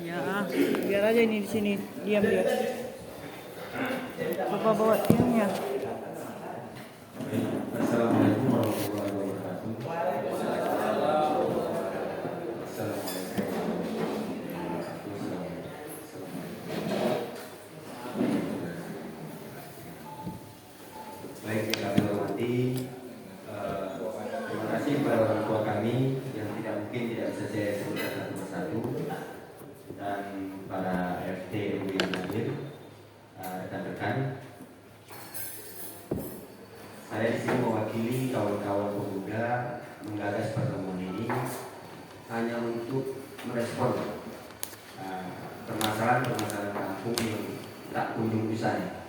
Ya, biar aja ini di sini diam dia. Lupa bawa tiangnya. Assalamualaikum warahmatullahi wabarakatuh. Baik, kita hormati. Terima kasih kepada orang tua kami yang tidak bisa saya sebutkan satu persatu, dan para RT RW yang hadir, rekan-rekan. Saya di sini mewakili kawan-kawan pemuda menggagas pertemuan ini hanya untuk merespon permasalahan-permasalahan kampung yang tak kunjung usai.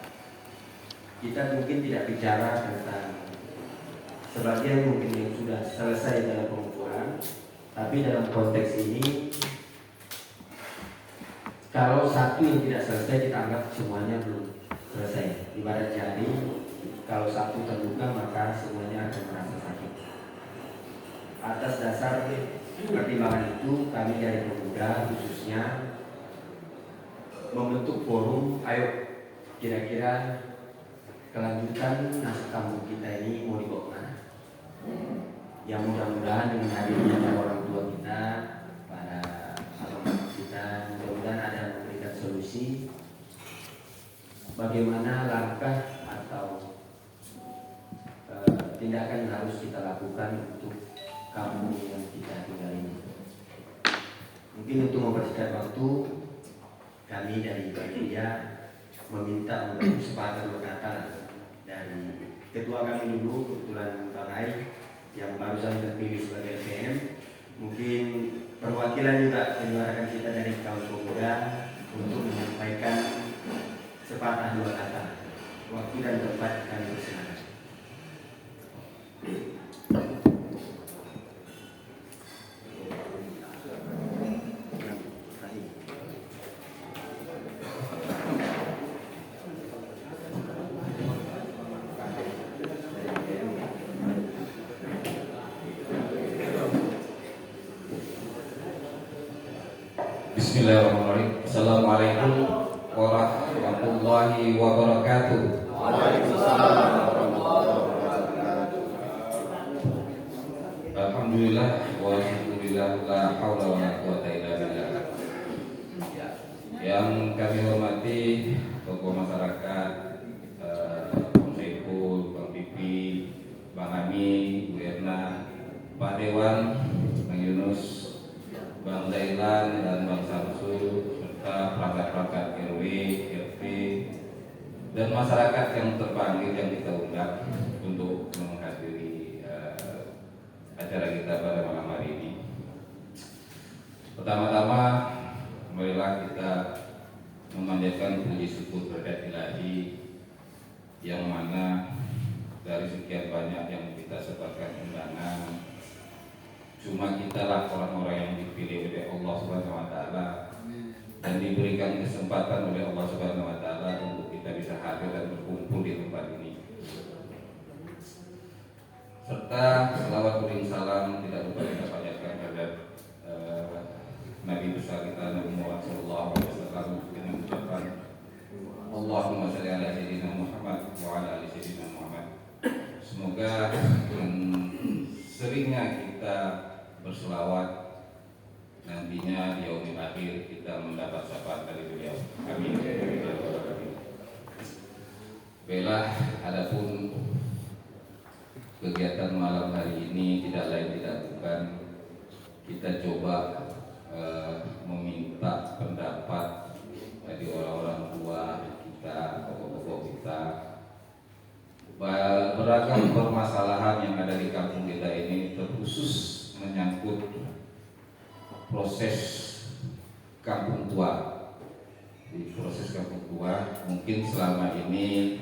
Kita mungkin tidak bicara tentang sebagian mungkin yang sudah selesai dalam pengukuran, tapi dalam konteks ini, kalau satu yang tidak selesai kita anggap semuanya belum selesai. Ibarat jari, kalau satu terluka maka semuanya akan merasa sakit. Atas dasar pertimbangan itu, kami dari pemuda khususnya membentuk forum. Ayo, kira-kira kelanjutan nasib kampung kita ini mau dibawa kemana? Yang mudah-mudahan dengan hadirnya para orang tua kita, para abang kita, mudah-mudahan ada memberikan solusi bagaimana langkah atau tindakan yang harus kita lakukan untuk kampung yang kita tinggal ini. Mungkin untuk mempersingkat waktu, kami dari panitia meminta untuk kesempatan berkata dari ketua kami dulu, kebetulan Bang Ai yang barusan terpilih sebagai LPM. Mungkin perwakilan juga penyuarakan kita dari kaum pemuda untuk menyampaikan sepatah dua kata. Waktu dan tempat kami bersilakan. Bismillahirrahmanirrahim. Assalamualaikum warahmatullahi wabarakatuh. Waalaikumsalam warahmatullahi wabarakatuh. Alhamdulillah walhamdulillah, la haula wala quwata illa billah. Yang kami hormati tokoh masyarakat, Bang Saiful, Bang Pipi, Bang Ami, Bu Erna, Pak Dewan, Bang Yunus, Bang Zailan dan Bang Samsul, serta perangkat-perangkat RW, RT, dan masyarakat yang terpanggil yang kita undang untuk menghadiri acara kita pada malam hari ini. Pertama-tama, marilah kita memanjatkan puji syukur kehadirat Ilahi, yang mana dari sekian banyak yang kita sebarkan undangan, cuma kita lah orang-orang yang dipilih oleh Allah Subhanahu wa taala dan diberikan kesempatan oleh Allah Subhanahu wa taala untuk kita bisa hadir dan berkumpul di tempat ini. Serta selawat dan salam tidak lupa kita panjatkan terhadap Nabi besar kita Nabi Muhammad sallallahu alaihi wasallam dengan ucapan Allahumma shalli ala sayyidina Muhammad wa ala ali sayyidina Muhammad. Semoga seringnya kita berselawat, nantinya di yaumil akhir kita mendapat syafaat dari beliau. Amin. Baiklah, adapun kegiatan malam hari ini tidak lain tidak bukan kita coba meminta pendapat dari orang-orang tua kita, tokoh-tokoh kita. Beragam permasalahan yang ada di kampung kita ini terkhusus menyangkut proses kampung tua. Di proses kampung tua mungkin selama ini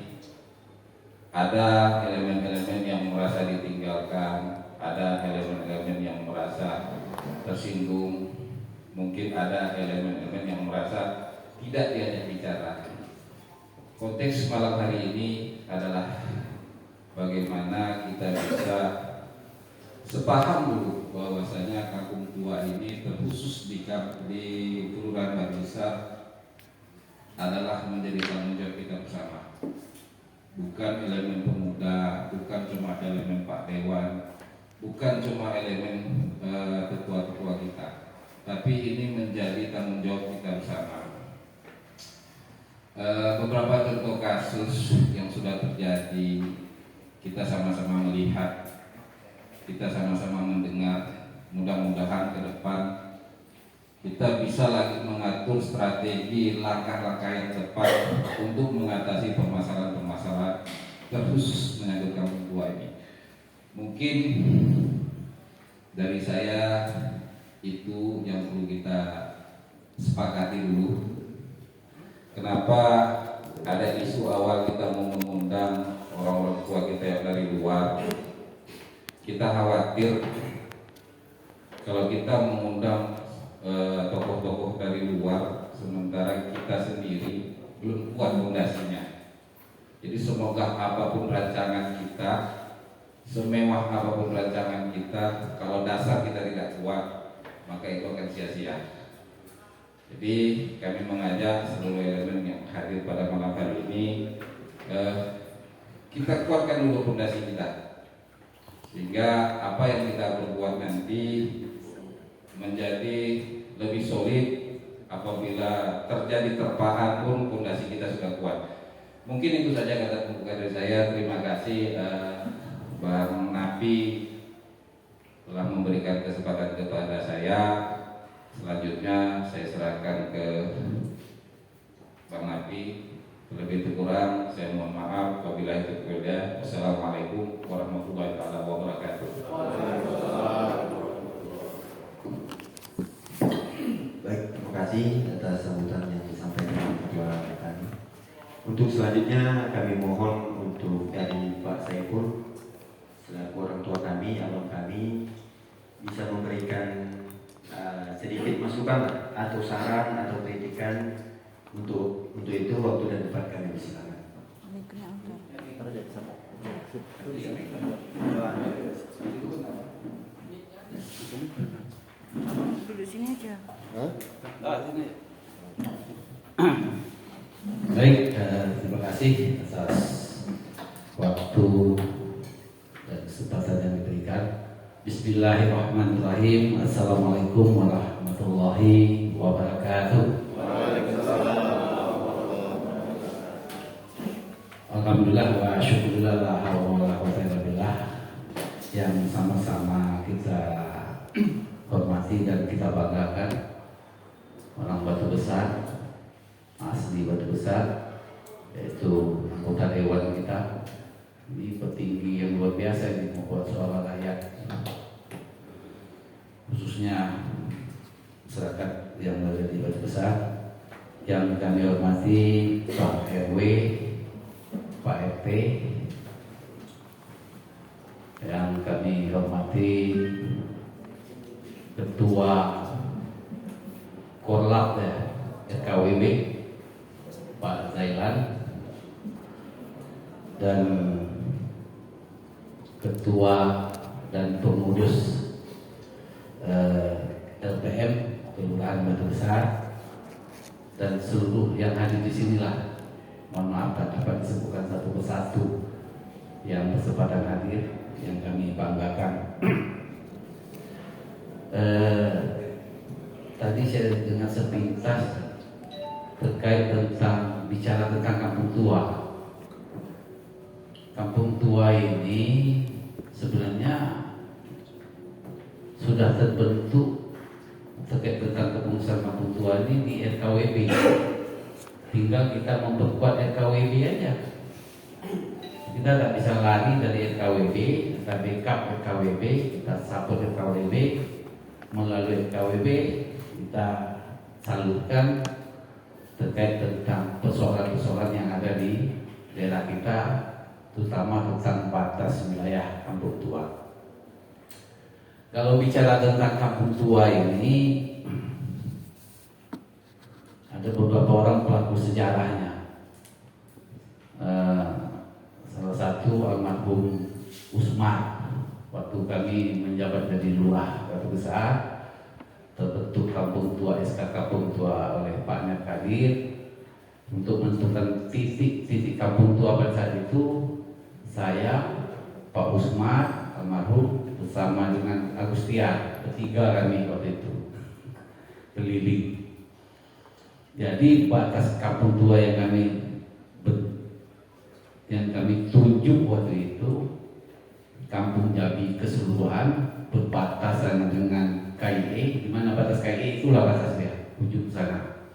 ada elemen-elemen yang merasa ditinggalkan, ada elemen-elemen yang merasa tersinggung, mungkin ada elemen-elemen yang merasa tidak diajak bicara. Konteks malam hari ini adalah bagaimana kita bisa sepaham dulu bahwasanya kampung tua ini terkhusus di Kelurahan Batu Besar adalah menjadi tanggung jawab kita bersama. Bukan elemen pemuda, bukan cuma elemen Pak Dewan, bukan cuma elemen ketua-ketua kita, tapi ini menjadi tanggung jawab kita bersama. Beberapa contoh kasus yang sudah terjadi kita sama-sama melihat, kita sama-sama mendengar. Mudah-mudahan ke depan kita bisa lagi mengatur strategi langkah-langkah yang tepat untuk mengatasi permasalahan-permasalahan terkhusus menyangkut kampung tua ini. Mungkin dari saya itu yang perlu kita sepakati dulu. Kenapa ada isu awal kita mau mengundang orang-orang tua kita yang dari luar? Kita khawatir kalau kita mengundang tokoh-tokoh dari luar, sementara kita sendiri belum kuat fondasinya. Jadi semoga apapun rancangan kita, semewah apapun rancangan kita, kalau dasar kita tidak kuat, maka itu akan sia-sia. Jadi kami mengajak seluruh elemen yang hadir pada malam hari ini, kita kuatkan dulu fondasi kita, sehingga apa yang kita berbuat nanti menjadi lebih solid. Apabila terjadi terpaan pun fondasi kita sudah kuat. Mungkin itu saja kata pembuka dari saya. Terima kasih Bang Nafi telah memberikan kesempatan kepada saya. Selanjutnya saya serahkan ke Bang Nafi. Lebih kurang saya mohon maaf. Wabillahi taufiq. Wassalamualaikum warahmatullahi wabarakatuh. Baik, terima kasih atas sambutan yang disampaikan ketua kami. Untuk selanjutnya kami mohon untuk dari Pak Saiful selaku orang tua kami, abang kami, bisa memberikan sedikit masukan atau saran atau kritikan. Untuk itu waktu dan tempat kami silakan. Duduk sini aja. Baik, terima kasih atas waktu dan kesempatan yang diberikan. Bismillahirrahmanirrahim. Assalamualaikum warahmatullahi wabarakatuh. Alhamdulillah wa syukurillah la hawla wa la quwwata illa billah, yang sama-sama kita hormati dan kita banggakan, orang Batu Besar, asli Batu Besar, yaitu anggota dewan kita. Ini petinggi yang luar biasa ini membuat suara rakyat, khususnya masyarakat yang berada di Batu Besar. Yang kami hormati Pak RW, Pak RT, yang kami hormati Ketua Korlap RKWB Pak Zailan, dan Ketua dan pengurus LPM Kelurahan Batu Besar, dan seluruh yang hadir di sinilah. Mohon maaf tak dapat disebutkan satu persatu yang bersepadan hadir, yang kami banggakan. Tadi saya dengar sepintas terkait tentang bicara tentang kampung tua. Kampung tua ini sebenarnya sudah terbentuk terkait tentang kepengurusan kampung tua ini di RKWB. Tinggal kita memperkuat RKWB aja. Kita tidak bisa lari dari RKWB, kita backup RKWB, kita support RKWB. Melalui RKWB kita salurkan terkait tentang persoalan-persoalan yang ada di daerah kita, terutama tentang batas wilayah kampung tua. Kalau bicara tentang kampung tua ini, ada beberapa orang pelaku sejarahnya. Salah satu almarhum Usman, waktu waktu kami menjabat jadi lurah Batu Besar, terbentuk Kampung Tua SK Kampung Tua oleh Pak Net Kadir. Untuk menentukan titik-titik Kampung Tua pada saat itu, saya, Pak Usman almarhum bersama dengan Agustian, bertiga kami waktu itu keliling. Jadi batas Kampung Tua yang kami tunjuk waktu itu, Kampung Jabi keseluruhan berbatasan dengan KIE, di mana batas KIE itulah batasnya, ujung sana,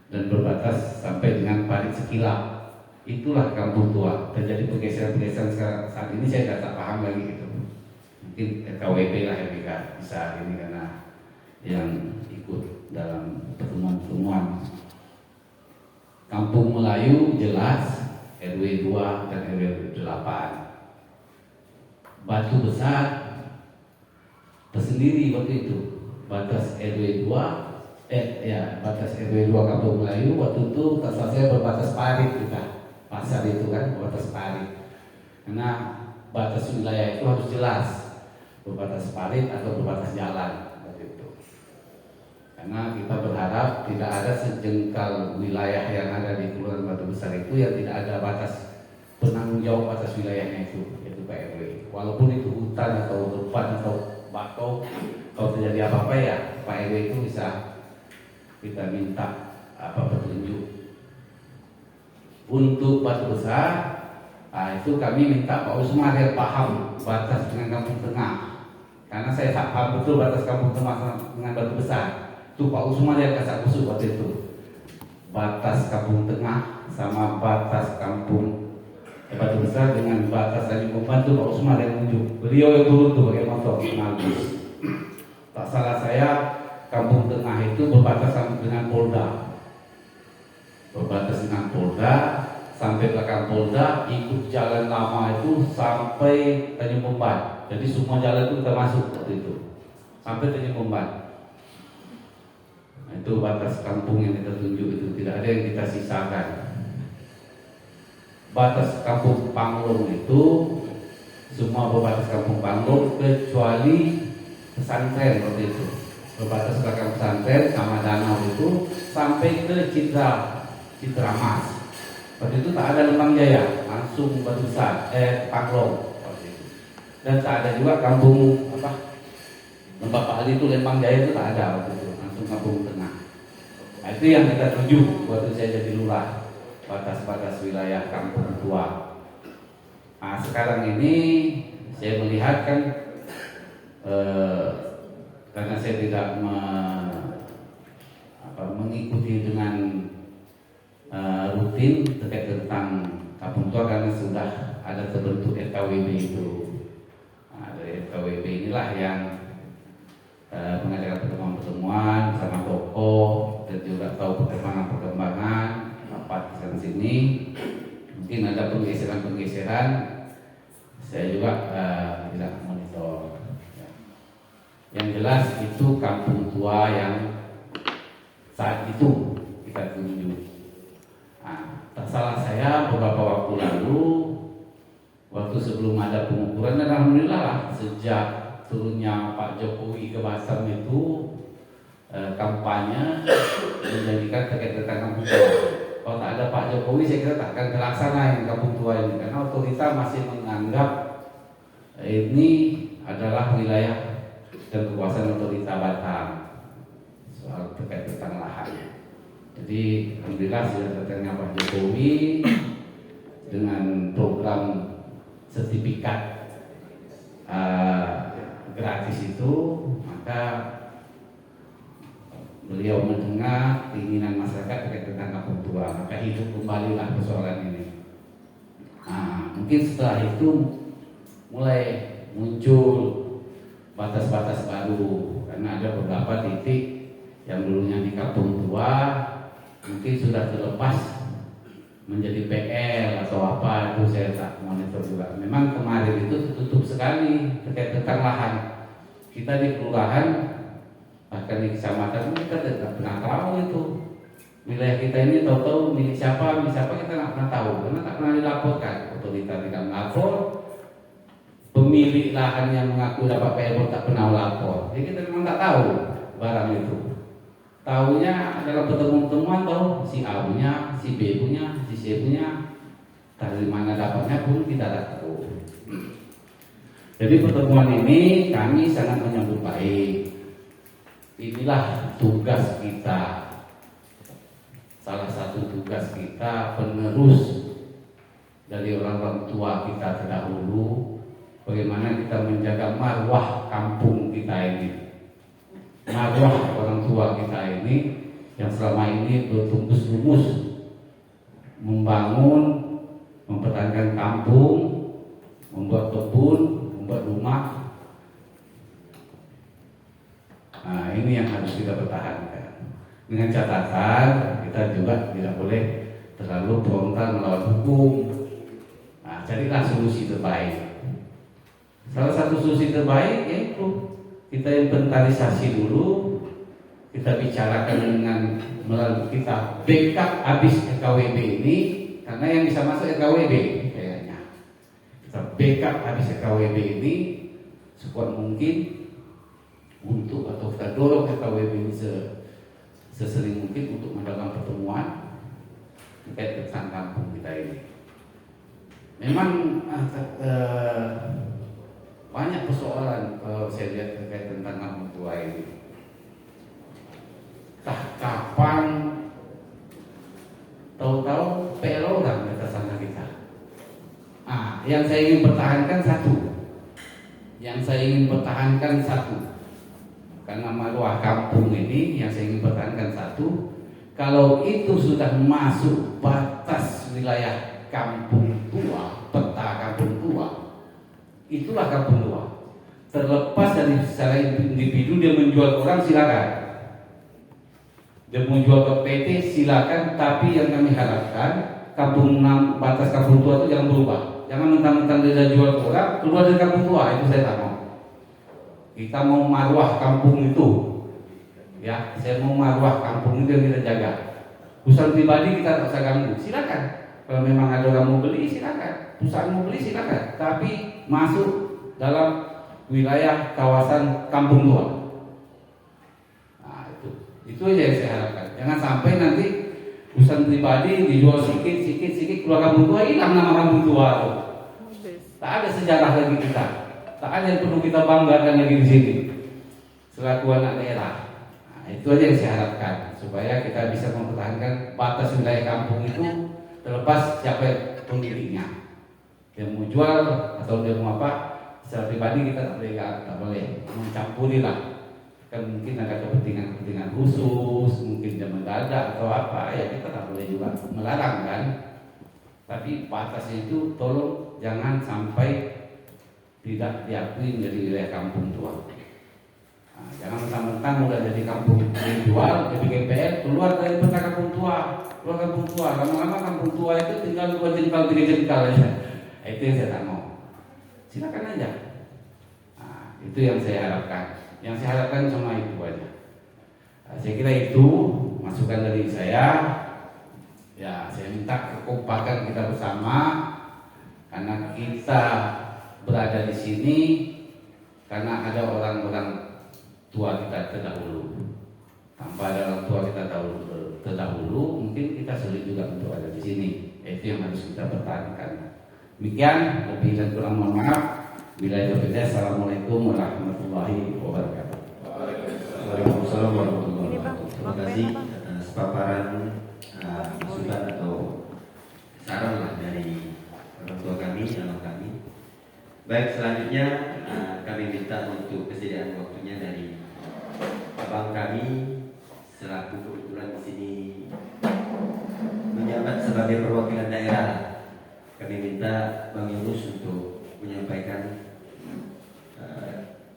dan berbatas sampai dengan Parit Sekilap. Itulah Kampung Tua. Terjadi pergeseran-pergeseran saat ini saya tak paham lagi gitu. Mungkin KWP lah yang bisa ini karena yang ikut dalam pertemuan-pertemuan. Kampung Melayu jelas RW 2 dan RW 8. Batu Besar tersendiri waktu itu. Batas RW 2 batas RW 2 Kampung Melayu waktu itu tak saya berbatas Parit kita. Pasar itu kan batas Parit. Karena batas wilayah itu harus jelas, berbatas Parit atau berbatas jalan waktu itu. Karena kita berharap tidak ada sejengkal wilayah yang ada di Kelurahan Batu Besar itu yang tidak ada batas penanggung jawab atas wilayahnya itu, yaitu Pak RW. Walaupun itu hutan atau hutan atau bakau, kalau terjadi apa-apa ya Pak RW itu bisa kita minta petunjuk. Untuk Batu Besar, itu kami minta Pak Usman yang paham batas dengan Kampung Tengah, karena saya tak paham betul batas Kampung Tengah dengan Batu Besar. Itu Pak Usman yang kasih kusuk waktu itu, batas Kampung Tengah sama batas Kampung Batu Besar dengan batas Tanjung Umpan itu Pak Usman yang menunjuk. Beliau yang turun tuh pakai motor bagus. Tak salah saya, Kampung Tengah itu berbatasan dengan Polda. Berbatas dengan Polda, sampai belakang Polda, ikut jalan lama itu sampai Tanjung Umpan. Jadi semua jalan itu kita masuk waktu itu sampai Tanjung Umpan. Nah, itu batas kampung yang kita tunjuk itu, tidak ada yang kita sisakan. Batas Kampung Panglong itu semua berbatas Kampung Panglong kecuali pesantren waktu itu. Berbatas belakang pesantren sama danau itu sampai ke Citramas. Waktu itu tak ada Lembang Jaya, langsung Batu Besar, Panglong waktu itu. Dan tak ada juga Kampung Lembah Pak Ali itu Lembang Jaya itu tak ada waktu itu, langsung Kampung Tengah. Nah, itu yang kita tuju waktu saya jadi lurah, batas-batas wilayah Kampung Tua. Nah, sekarang ini saya melihat kan karena saya tidak mengikuti dengan rutin terkait tentang Kampung Tua karena sudah ada terbentuk RKWB itu. Nah, dari RKWB inilah yang mengadakan pertemuan-pertemuan bersama tokoh dan juga tahu perkembangan rapat di sana sini. Mungkin ada penggeseran-penggeseran, saya juga tidak monitor. Yang jelas itu Kampung Tua yang saat itu kita tunjuk. Nah, tak salah saya beberapa waktu lalu, waktu sebelum ada pengukuran, dan alhamdulillah lah, sejak turunnya Pak Jokowi ke Batam itu kampanye menjadikan terkait tentang Kampung Tua. Kalau tak ada Pak Jokowi, saya kira tak akan terlaksana yang Kampung Tua ini, karena otorita masih menganggap ini adalah wilayah dan kekuasaan otorita Batam soal terkait tentang lahan. Jadi alhamdulillah sudah datangnya Pak Jokowi dengan program sertifikat gratis itu, maka beliau mendengar keinginan masyarakat terkait tentang Kampung Tua, maka hidup kembalilah persoalan ini. Nah, mungkin setelah itu mulai muncul batas-batas baru, karena ada beberapa titik yang dulunya di Kampung Tua mungkin sudah terlepas menjadi PL atau apa, itu saya tak monitor juga. Memang kemarin itu tertutup sekali terkait tentang lahan. Kita di kelurahan bahkan di kecamatan kita tidak pernah tahu itu wilayah kita ini, tahu-tahu milik siapa kita nggak pernah tahu karena tak pernah dilaporkan. Otorita tidak melapor, pemilik lahan yang mengaku dapat payable tak pernah lapor. Jadi kita memang tak tahu barang itu. Tahunya adalah pertemuan-pertemuan tahu si A punya, si B punya, si C punya. Dari mana dapatnya pun kita tak tahu. Jadi pertemuan ini kami sangat menyambut baik. Inilah tugas kita. Salah satu tugas kita penerus dari orang-orang tua kita terdahulu. Bagaimana kita menjaga marwah kampung kita ini. Marwah orang tua kita ini yang selama ini bertumbuh lumus membangun, mempertahankan kampung, membuat kebun, membuat rumah. Nah, ini yang harus kita pertahankan. Dengan catatan kita juga tidak boleh terlalu frontal melawan hukum. Nah, carilah solusi terbaik. Salah satu solusi terbaik yaitu kita inventarisasi dulu, kita bicarakan dengan melalui kita backup habis RKWB ini, karena yang bisa masuk RKWB kayaknya. Kita backup habis RKWB ini sekuat mungkin untuk, atau kita dorong RKWB ini sesering mungkin untuk melakukan pertemuan terkait tentang kampung kita ini. Memang banyak persoalan kalau saya lihat terkait tentang kampung tua ini. Kapan tahu-tahu PLO orang di atas sana kita. Yang saya ingin pertahankan satu. Karena marwah kampung ini yang saya ingin pertahankan satu. Kalau itu sudah masuk batas wilayah kampung tua, peta kampung tua, itulah kampung tua. Terlepas dari secara individu dia menjual orang silakan. Dia menjual ke PT silakan, tapi yang kami harapkan batas kampung tua itu jangan berubah. Jangan mentang-mentang dia jual ke orang keluar dari kampung tua, itu saya tak mau. Kita mau marwah kampung itu. Ya, saya mau marwah kampung itu yang kita jaga. Urusan pribadi kita tak usah ganggu. Silakan. Kalau memang ada orang mau beli silakan. Perusahaan mau beli silakan. Tapi masuk dalam wilayah kawasan kampung tua. Nah, itu aja yang saya harapkan. Jangan sampai nanti urusan pribadi dijual sikit keluar kampung tua, hilang nama kampung tua itu. Tak ada sejarah lagi kita. Tak ada yang perlu kita banggakan lagi di sini selaku anak daerah. Nah, itu aja yang saya harapkan supaya kita bisa mempertahankan batas wilayah kampung itu terlepas siapa pemiliknya. Dia mau jual atau dia mau apa, secara pribadi kita tak boleh mencampuri lah. Kan mungkin ada kepentingan khusus, mungkin dia mendadak atau apa, ya kita tak boleh juga melarang kan. Tapi batasnya itu tolong jangan sampai tidak diakui menjadi wilayah kampung tua. Nah, jangan mentang-mentang udah jadi kampung dijual, jadi GPL, keluar dari peta kampung tua, lama-lama kampung tua itu tinggal 2 jengkal 3 jengkal aja. Nah, itu yang saya tak mau. Silakan aja. Nah, itu yang saya harapkan. Yang saya harapkan cuma itu aja. Nah, saya kira itu masukan dari saya. Ya, saya minta kekompakan kita bersama karena kita berada di sini karena ada orang-orang tua kita terdahulu. Tanpa ada orang tua kita terdahulu, mungkin kita sulit juga untuk ada di sini. Itu yang harus kita pertahankan. Demikian, lebih dan kurang mohon maaf. Assalamualaikum warahmatullahi wabarakatuh. Waalaikumsalam warahmatullahi wabarakatuh. Terima kasih atas paparan masukan atau saran lah dari orang tua kami, anak kami. Baik, selanjutnya kami minta untuk kesediaan waktunya dari abang kami selaku kebetulan di sini menjabat sebagai perwakilan daerah. Kami minta Bang Yunus untuk menyampaikan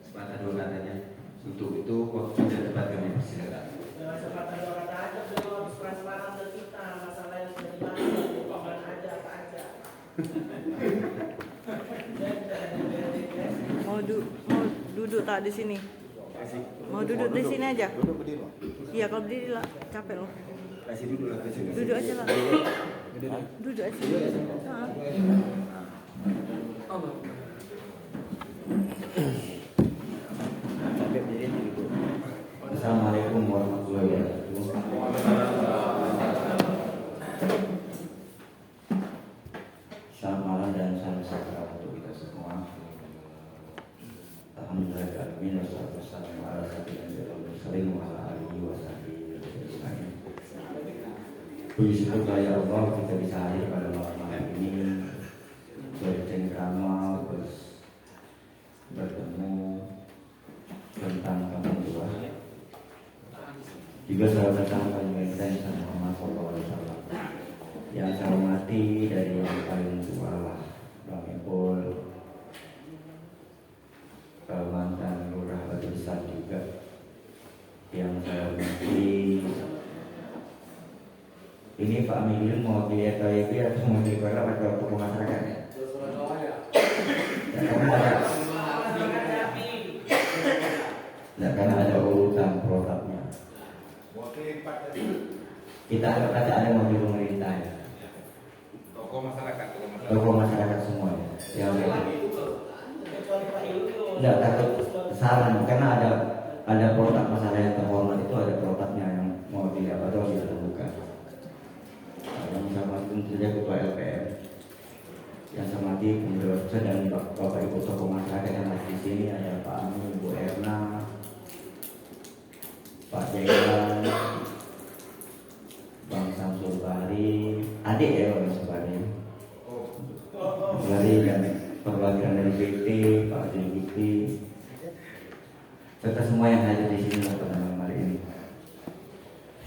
sepatah dua katanya. Untuk itu waktu dan tempat kami persilakan. Sepatah dua kata aja, belum habis prasmanan ke kita, masalah yang sudah dibahas, bukan aja apa aja. Mau duduk tak di sini? Mau duduk di sini aja? Duduk berdiri. Iya, kalau berdiri lah capek loh. Kasih duduk lah, kasih. Duduk aja lah. Duduk aja. Assalamualaikum warahmatullahi wabarakatuh. Selamat malam dan salam sejahtera untuk kita semua. Alhamdulillahirobbilalamin wassalatu wassalamu ala sayyidina Rasulillah wa ala alihi wa sahbihi ajmain. Puji syukur kepada Allah kita bisa hadir pada malam ini bercengkrama, bertemu tentang kampung tua. Juga sahabat sahabat yang kita sama Muhammad Sallallahu Alaihi Wasallam. Yang saya hormati dari yang paling tua lah, Bang Epol, mantan lurah Batu Besar juga. Yang saya hormati, ini Pak Amidin mewakili RKWB atau mewakili Barat atau tokoh masyarakat ya? Nah, karena ada urutan protapnya. Kita anggap saja ada mobil pemerintah ya. Tokoh masyarakat semua ya. Tidak takut kesalahan karena ada protap masalah yang terhormat itu ada protapnya yang mau tidak atau tidak terbuka. Yang sama tentu saja ketua LPM, yang sama di pengurus dan bapak ibu tokoh masyarakat yang ada di sini ada Pak Ami, Bu Erna, Pak Jailan, Bang Samsul Bari, adik ya Bang Samsul Bari dan perwakilan dari PT, Pak Jilgiti, serta semua yang hadir di sini pada malam hari ini.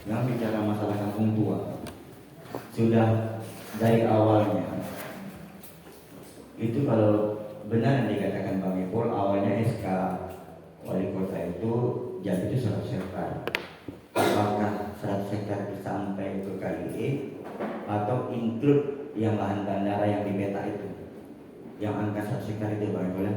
Yang bicara masalah kampung tua, sudah dari awalnya itu kalau benar yang dikatakan Bang Ipul, awalnya SK Wali Kota itu jadi itu 100 hektar. Apakah 100 hektar sampai ke KIE atau include yang lahan bandara yang di peta itu? Yang angka 100 hektar itu Bang Ipul ya?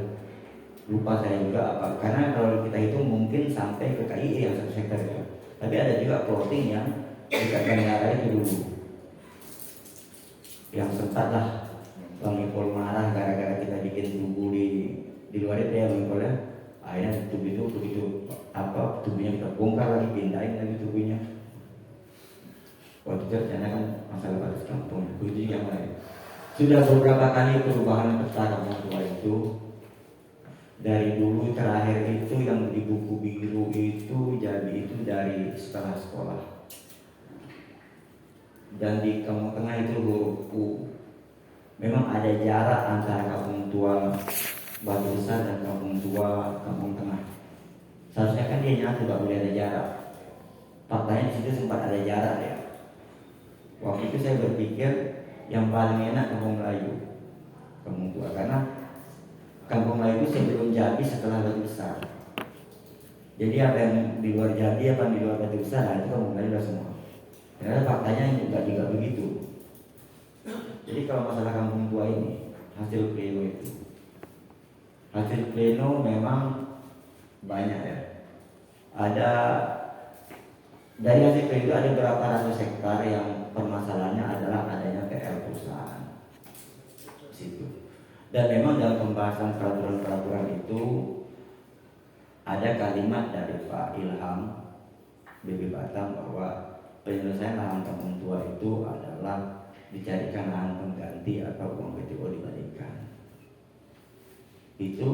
Lupa saya juga apa, karena kalau kita hitung mungkin sampai ke KIE yang 100 hektar itu. Tapi ada juga plotting yang dekat bandara itu dulu. Yang sempat lah Bang Ipul marah gara-gara kita bikin tubuh di luar itu ya Bang Ipul ya. Akhirnya tubuh itu begitu apa tubuhnya kita bongkar lagi, pindahin lagi tubuhnya. Waktu itu ternyata kan masalah batas kampung, kunci yang lain. Sudah beberapa kali perubahan peta kampung tua itu. Dari dulu terakhir itu yang di buku biru itu jadi itu dari setelah sekolah. Dan di kampung tengah itu huruf U. Memang ada jarak antara kampung tua Batu Besar dan kampung tua kampung tengah. Seharusnya kan dia nyatu, tidak boleh ada jarak. Faktanya di situ sempat ada jarak ya. Waktu itu saya berpikir yang paling enak kampung Melayu, kampung tua, karena kampung Melayu itu sebelum jadi setelah Batu Besar. Jadi apa yang di luar jadi, apa yang di luar Batu Besar, nah itu kampung Melayu lah semua. Ternyata faktanya juga begitu. Jadi kalau masalah kampung tua ini, hasil pleno itu, hasil pleno memang banyak ya. Ada dari hasil pleno itu ada berapa ratus hektar yang permasalahannya adalah adanya PL perusahaan situ. Dan memang dalam pembahasan peraturan-peraturan itu ada kalimat dari Pak Ilham BB Batam bahwa penyelesaian lahan kampung tua itu adalah dicarikan lahan pengganti atau uang PTO dibalikan. Itu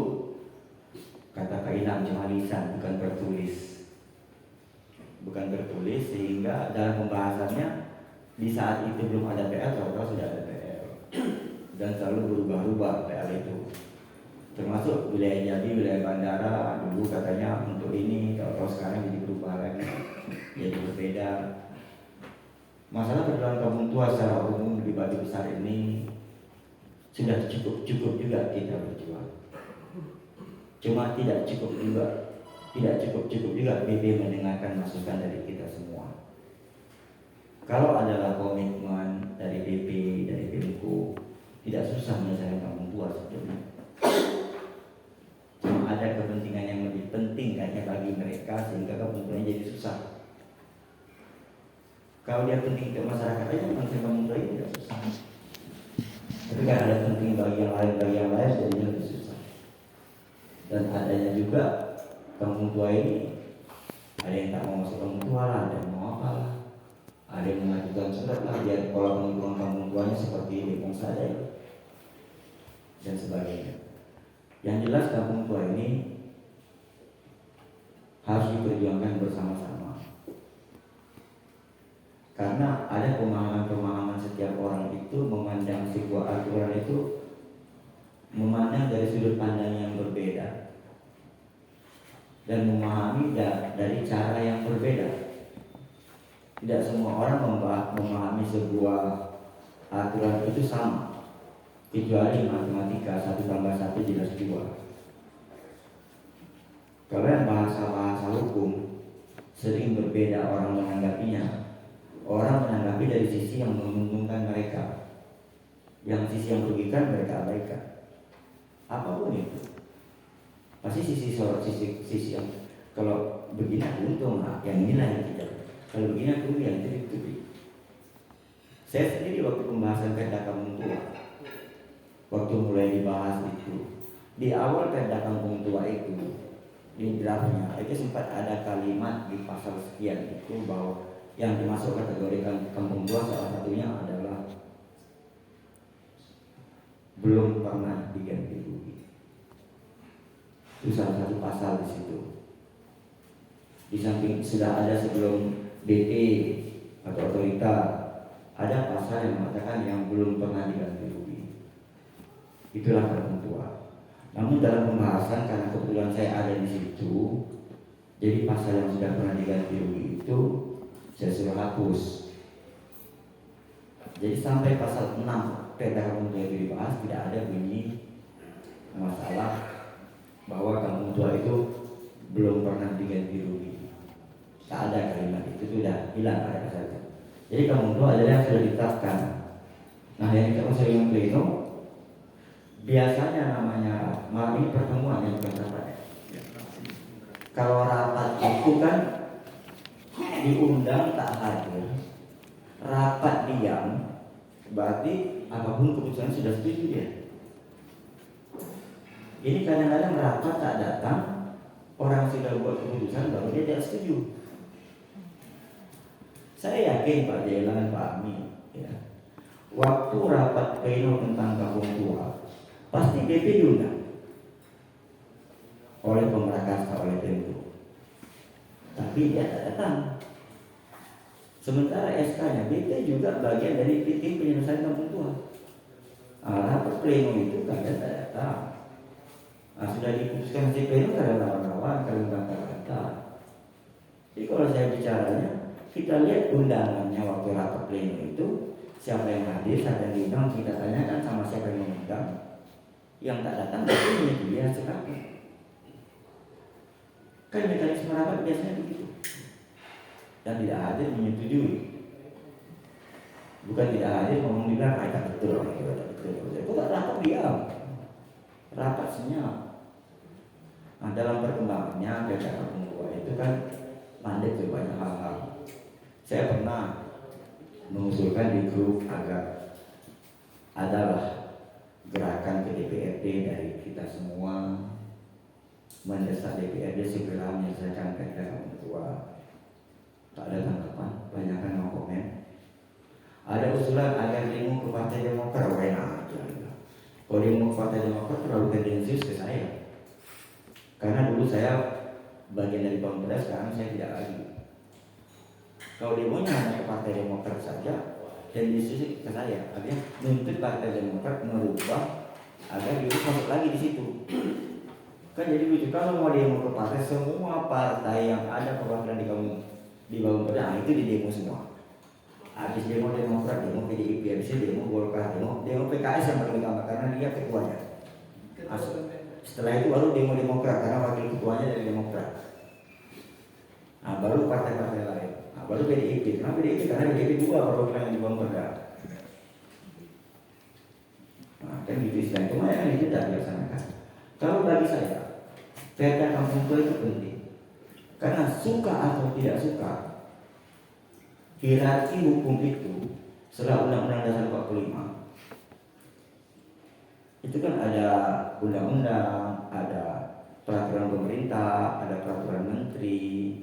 kata Pak Ilham cuma lisan, bukan tertulis, sehingga dalam pembahasannya di saat itu belum ada PL, tahu-tahu sudah ada PL dan selalu berubah-ubah PL itu. Termasuk wilayah jadi, wilayah bandara dulu katanya untuk ini, tahu-tahu sekarang jadi berubah lagi, jadi berbeda. Masalah perjuangan kampung tua secara umum di Batu Besar ini sudah cukup juga kita berjuang. Cuma tidak cukup juga BB mendengarkan masukan dari kita semua. Kalau adalah komitmen dari BB, dari Pemko, tidak susah menyelesaikan kampung tua sebetulnya. Cuma ada kepentingan yang lebih penting kayaknya bagi mereka sehingga kampung tuanya jadi susah. Kalau dia penting ke masyarakat aja, manusia kampung tua ini tidak susah. Tapi kan ada penting bagi yang lain, jadinya lebih susah. Dan adanya juga kampung tua ini, ada yang tak mau masuk kampung tua lah, ada yang mau apa lah, ada yang mengajukan surat lah biar pola penghitungan kampung tuanya seperti Depong saja dan sebagainya. Yang jelas kampung tua ini harus diperjuangkan bersama-sama, karena ada pemahaman-pemahaman setiap orang itu memandang sebuah aturan itu memandang dari sudut pandang yang berbeda dan memahami dari cara yang berbeda. Tidak semua orang memahami sebuah aturan itu sama, kecuali matematika 1+1 jelas 2. Kalau yang bahasa-bahasa hukum sering berbeda orang menanggapinya. Orang menanggapi dari sisi yang menguntungkan mereka, yang sisi yang merugikan mereka abaikan. Apapun itu, pasti sisi yang kalau begini aku untung, yang inilah yang tidak. Kalau begini aku rugi, yang itu. Saya sendiri waktu pembahasan Perda Kampung Tua, waktu mulai dibahas itu, di awal Perda Kampung Tua itu, di draftnya itu sempat ada kalimat di pasal sekian itu bahwa yang dimasuk kategori kampung tua salah satunya adalah belum pernah diganti rugi. Itu salah satu pasal di situ. Di samping sudah ada sebelum DT atau otorita, ada pasal yang mengatakan yang belum pernah diganti rugi. Itulah kampung tua. Namun dalam pembahasan, karena kebetulan saya ada di situ, jadi pasal yang sudah pernah diganti rugi itu saya suruh hapus. Jadi sampai pasal 6 Perda Kampung Tua itu dibahas, tidak ada bunyi masalah bahwa kampung tua itu belum pernah diganti rugi. Tak ada kalimat itu, sudah hilang pada pasal itu. Jadi kampung tua adalah yang sudah ditetapkan. Nah, yang kita masuk dengan pleno, biasanya namanya ini pertemuan yang bukan rapat. Kalau rapat itu kan diundang tak hadir, rapat diam, berarti apapun keputusan sudah setuju ya. Ini kadang-kadang rapat tak datang, orang sudah buat keputusan baru dia tidak setuju. Saya yakin Pak Jelan, Pak Ami, ya, waktu rapat pleno tentang kampung tua, pasti DP diundang oleh Pemrakarsa, oleh Pemko, tapi dia tak datang. Sementara SK-nya BP juga bagian dari tim penyelesaian kampung tua. Rapat pleno itu kadang tak datang. Sudah diputuskan di pleno kadang lawan-lawan, kadang bantah-bantah. Jadi kalau saya bicaranya, kita lihat undangannya waktu rapat pleno itu, siapa yang hadir, siapa yang diundang, kita tanyakan sama siapa yang mengundang. Yang tak datang berarti dia sekali. Kan mekanisme rapat biasanya begitu. Dan tidak hadir menyetujui, bukan tidak hadir ngomong bilang tak betul, itu tak rapat diam, rapat senyap. Nah, dalam perkembangannya Perda Kampung Tua itu kan mandek ke banyak hal-hal. Saya pernah mengusulkan di grup agar adalah gerakan ke DPRD dari kita semua, mendesak DPRD segera menyelesaikan Perda Kampung Tua. Tak ada tanggapan, banyakkan yang komen. Ada usulan agar demo ke Partai Demokrat, enak aja. Kalau demo ke Partai Demokrat terlalu tendensius ke saya, karena dulu saya bagian dari Bangsa, sekarang saya tidak lagi. Kalau demonya hanya ke Partai Demokrat saja, tendensius ke saya, artinya menuntut Partai Demokrat merubah agar dia masuk lagi di situ. Kan jadi lucu, kalau mau demo ke partai, semua partai yang ada perwakilan di Bangun Perda, itu di demo semua. Habis demo Demokrat, demo PDIP, habis demo Golkar, demo PKS yang paling utama karena dia ketuanya. Setelah itu baru demo Demokrat karena wakil ketuanya dari Demokrat. Nah, baru partai-partai lain. Nah, baru PDIP. Kenapa PDIP? Karena PDIP juga perwakilan di Bangun Perda. Nah, kan gitu istilah. Cuma yang itu tidak dilaksanakan. Kalau bagi saya, Perda Kampung Tua itu penting. Karena suka atau tidak suka, hierarki hukum itu setelah Undang-Undang Dasar 45 itu kan ada undang-undang, ada peraturan pemerintah, ada peraturan menteri,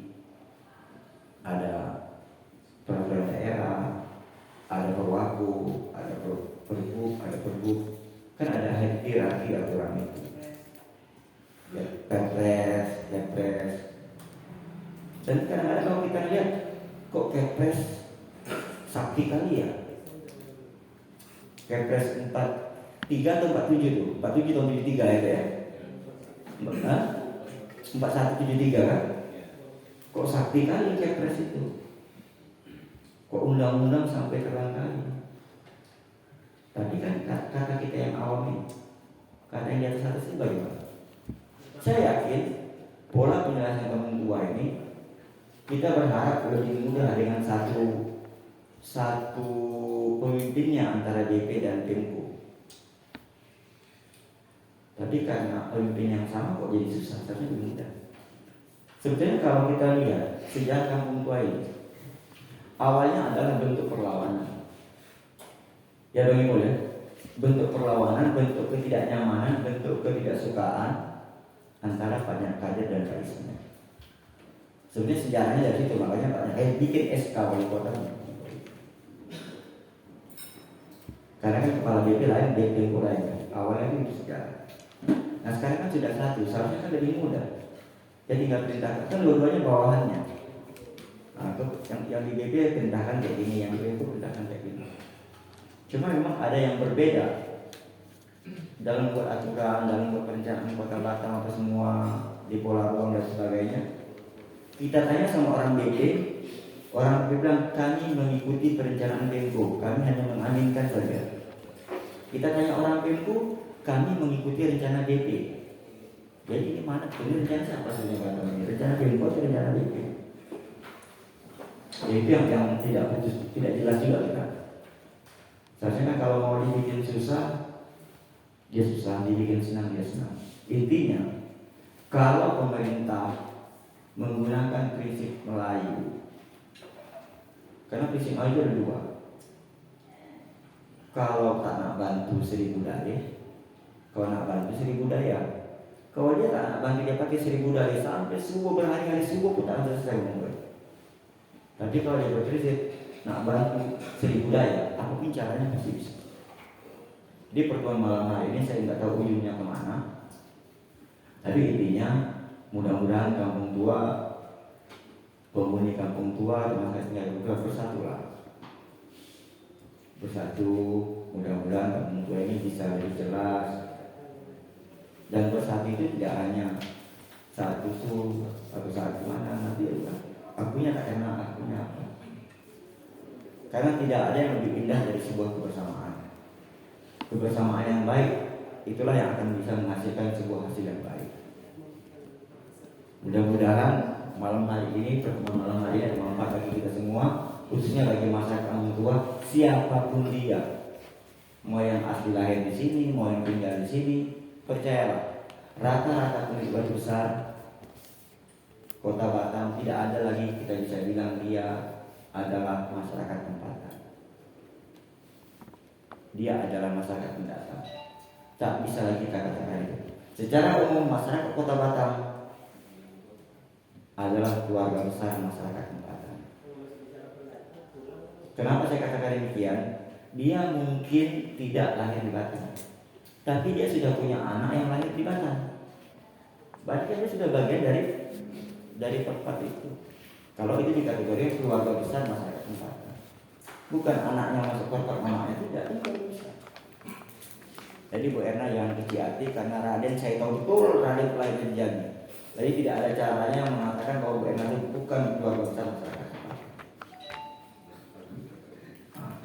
ada peraturan daerah, ada perwaku, ada pergub, ada perbuk, kan ada hierarki aturan itu. Ya, Kepres, Kepres. Dan kadang-kadang kalau kita lihat, kok Kepres sakti kali ya? Kepres 43 atau 47 tuh? 47 tahun 73 itu ya? 4173 kan? Kok sakti kali Kepres itu? Kok undang-undang sampai terulang kali? Tapi kan kata kita yang awam ini, kata yang di atas itu bagaimana? Saya yakin pola penjelasan kampung tua ini kita berharap lebih mudah dengan satu pemimpinnya antara DP dan Pemko. Tapi karena pemimpin yang sama kok jadi susah, seharusnya lebih mudah. Sebetulnya kalau kita lihat sejarah kampung tua ini, awalnya adalah bentuk perlawanan. Ya dong Ibu ya, bentuk perlawanan, bentuk ketidaknyamanan, bentuk ketidaksukaan antara banyak kader dan kaisnya. Sebenarnya sejarahnya dari situ, makanya Pak Nyai bikin SK wali kota. Karena kan kepala BP lain, BP lain. Awalnya itu sejarah. Nah sekarang kan sudah satu, seharusnya kan lebih mudah. Jadi nggak perintahkan, kan dua-duanya bawahannya. Nah, yang di BP perintahkan kayak gini, yang di BP perintahkan kayak gini. Cuma memang ada yang berbeda dalam buat aturan, dalam buat perencanaan kota Batam apa semua di pola ruang dan sebagainya. Kita tanya sama orang BP, orang BP bilang kami mengikuti perencanaan Pemko, kami hanya mengaminkan saja. Kita tanya orang Pemko, kami mengikuti rencana DP. Jadi ini mana? Ini rencana siapa sebenarnya ini? Rencana Pemko atau rencana DP? Itu yang tidak jelas juga kita. Seharusnya kan kalau mau dibikin susah, dia susah, dibikin senang, dia senang. Intinya, kalau pemerintah menggunakan prinsip Melayu, karena prinsip Melayu ada dua. Kalau tak nak bantu 1000 dalih, kalau nak bantu 1000 daya. Kalau dia tak nak bantu, dia pakai 1000 dalih sampai subuh berhari-hari subuh pun tak selesai ngomong. Tapi kalau dia berprinsip nak bantu 1000 daya, apapun caranya pasti bisa. Di pertemuan malam hari ini saya nggak tahu ujungnya kemana. Tapi intinya mudah-mudahan kampung tua, penghuni kampung tua, termasuk kampung tua bersatulah. Bersatu, mudah-mudahan kampung tua ini bisa lebih jelas. Dan bersatu itu tidak hanya saat usul atau saat mana nanti ya, akunya tak enak, akunya apa. Karena tidak ada yang lebih indah dari sebuah kebersamaan. Kebersamaan yang baik itulah yang akan bisa menghasilkan sebuah hasil yang baik. Mudah-mudahan malam hari ini, pertemuan malam hari ini ada manfaat bagi kita semua, khususnya bagi masyarakat kampung tua, siapapun dia, mau yang asli lahir di sini, mau yang tinggal di sini, percayalah, rata-rata penduduk besar Kota Batam tidak ada lagi kita bisa bilang dia adalah masyarakat tempatan. Dia adalah masyarakat pendatang. Tak bisa lagi kita katakan itu. Secara umum masyarakat Kota Batam adalah keluarga besar masyarakat tempatan. Kenapa saya katakan demikian? Dia mungkin tidak lahir di Batam, tapi dia sudah punya anak yang lahir di Batam. Berarti dia sudah bagian dari tempat itu. Kalau itu dikategori keluarga besar masyarakat tempatan, bukan anaknya masuk tempat, anaknya tidak bisa. Jadi Bu Erna jangan kecil hati karena Raden saya tahu betul Raden lahir di Jambi. Jadi tidak ada caranya mengatakan bahwa Bu Erna itu bukan keluarga besar masyarakat tempatan.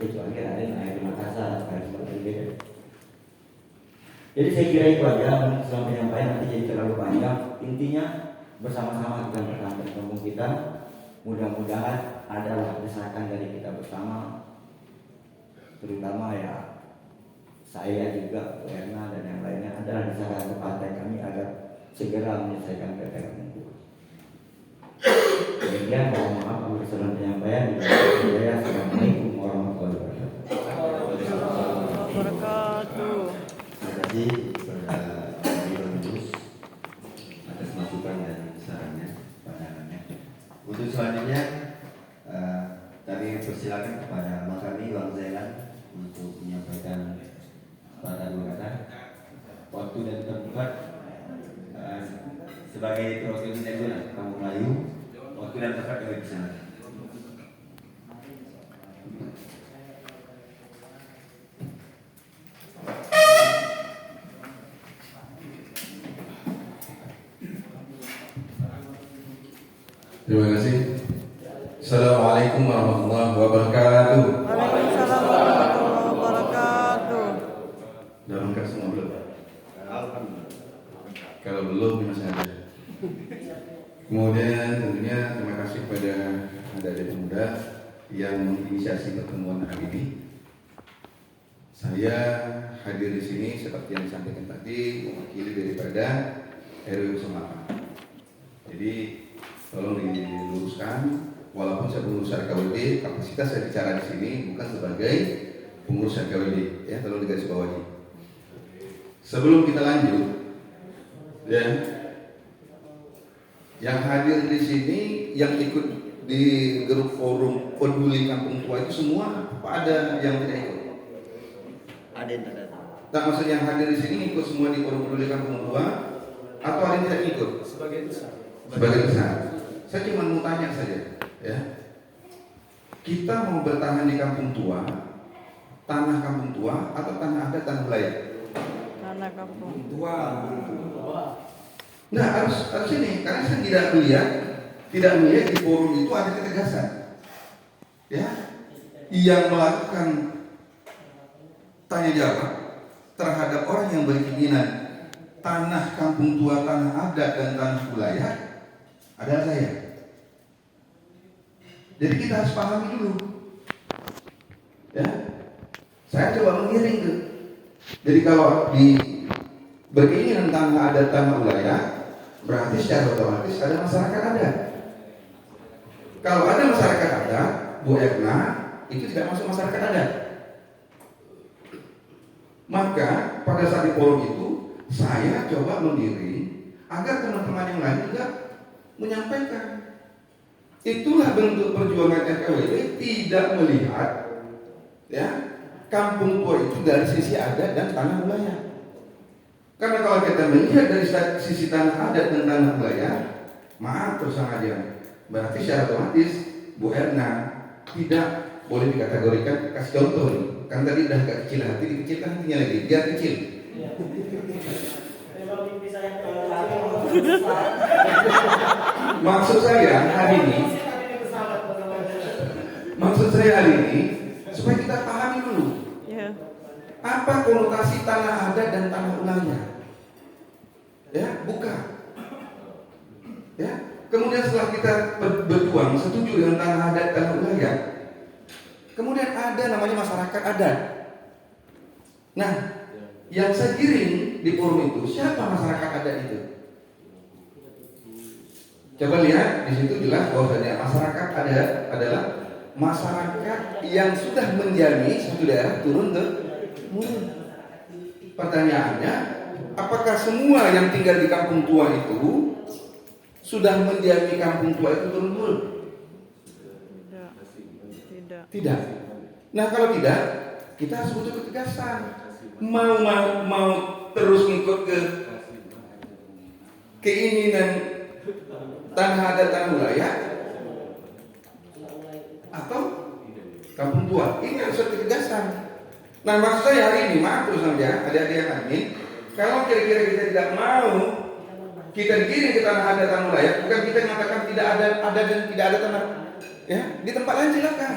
Kecuali Raden lahir di Makassar, harus berbeda. Jadi saya kira itu aja, selama penyampaian nanti jadi terlalu panjang. Intinya bersama-sama kita mempertahankan kampung kita. Mudah-mudahan adalah desakan dari kita bersama, terutama ya saya juga, Bu Erna dan yang lainnya adalah desakan ke partai kami agar segera menyelesaikan PPKM itu. Demikian, mohon maaf atas kesalahan penyampaian. Assalamualaikum warahmatullahi wabarakatuh. Terima kasih kepada Pak Yunus atas kepada Makami Bang Zailan untuk menyampaikan pada dua kata. Waktu dan tempat sebagai perwakilan Negara Kampung Melayu, waktu dan tempat kami persilakan. Terima kasih. Assalamualaikum warahmatullahi wabarakatuh. Waalaikumsalam warahmatullahi wabarakatuh. Udah lengkap semua belum? Kalau belum masih ada. Kemudian tentunya terima kasih kepada adik-adik pemuda yang menginisiasi pertemuan hari ini. Saya hadir di sini seperti yang disampaikan tadi mewakili daripada RW 08. Jadi tolong diluruskan, walaupun saya pengurus RKWD, kapasitas saya bicara di sini bukan sebagai pengurus RKWD, ya, tolong digarisbawahi. Sebelum kita lanjut, ya, yang hadir di sini, yang ikut di grup forum peduli kampung tua itu semua apa ada yang tidak ikut? Ada yang tidak datang. Tak maksud yang hadir di sini ikut semua di forum peduli kampung tua, atau ada yang tidak ikut? Sebagian besar. Sebagian besar. Saya cuma mau tanya saja, ya. Kita mau bertahan di kampung tua, tanah kampung tua, atau tanah adat, tanah wilayah? Tanah kampung. Nah, harus ini, karena saya tidak melihat di forum itu ada ketegasan, ya, yang melakukan tanya jawab terhadap orang yang berkeinginan tanah kampung tua, tanah adat dan tanah wilayah adalah saya. Jadi kita harus pahami dulu, ya. Saya coba mengiring tuh. Jadi kalau di berkeinginan tanah adat, tanah wilayah, berarti secara otomatis ada masyarakat adat. Kalau ada masyarakat adat, Bu Erna itu tidak masuk masyarakat adat. Maka pada saat di forum itu saya coba mengiring agar teman-teman yang lain juga menyampaikan. Itulah bentuk perjuangan RKWD, tidak melihat, ya, kampung tua itu dari sisi adat dan tanah wilayah. Karena kalau kita melihat dari sisi tanah adat dan tanah wilayah, maaf terus aja, berarti secara otomatis Bu Erna tidak boleh dikategorikan. Kasih contoh nih, kan tadi udah agak kecil hati, dikecilkan hatinya lagi, biar kecil. Memang mimpi saya Maksud saya hari ini, supaya kita pahami dulu, Ya. apa konotasi tanah adat dan tanah wilayah. Ya, bukan. Ya. Kemudian setelah kita berjuang setuju dengan tanah adat, tanah wilayah, kemudian ada namanya masyarakat adat. Nah, yang saya giring di forum itu siapa masyarakat adat itu? Coba lihat di situ jelas bahwasanya masyarakat adat adalah masyarakat yang sudah menjadi satu daerah turun temurun. Pertanyaannya, apakah semua yang tinggal di kampung tua itu sudah mendiami kampung tua itu turun temurun? Tidak. Tidak. Nah, kalau tidak, kita harus butuh ketegasan. Mau terus ngikut ke keinginan tanah adat, tanah wilayah, atau kampung tua. Ini harus ada ketegasan. Nah, maksud saya hari ini, maaf terus saja, adik-adik yang admin, kalau kira-kira kita tidak mau kita dikirim ke tanah adat, tanah wilayah, bukan kita mengatakan tidak ada dan tidak ada tanah, ya, di tempat lain silakan.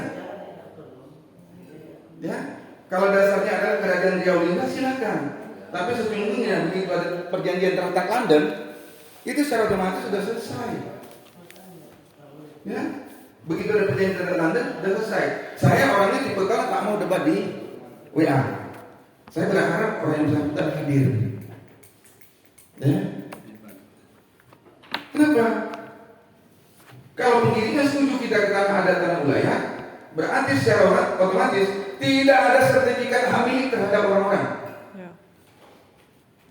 Ya, kalau dasarnya adalah kerajaan Riau Lingga silakan. Tapi sesungguhnya begitu ada perjanjian Traktat London, itu secara otomatis sudah selesai. Ya, begitu ada perjanjian Traktat London sudah selesai. Saya orangnya tipe kalau tak mau debat di WA. Saya berharap orang yang bersangkutan hadir. Ya. Kenapa? Kalau pengiriman setuju kita ke tanah adat, tanah wilayah, berarti secara otomatis tidak ada sertifikat hamil terhadap orang-orang. Ya.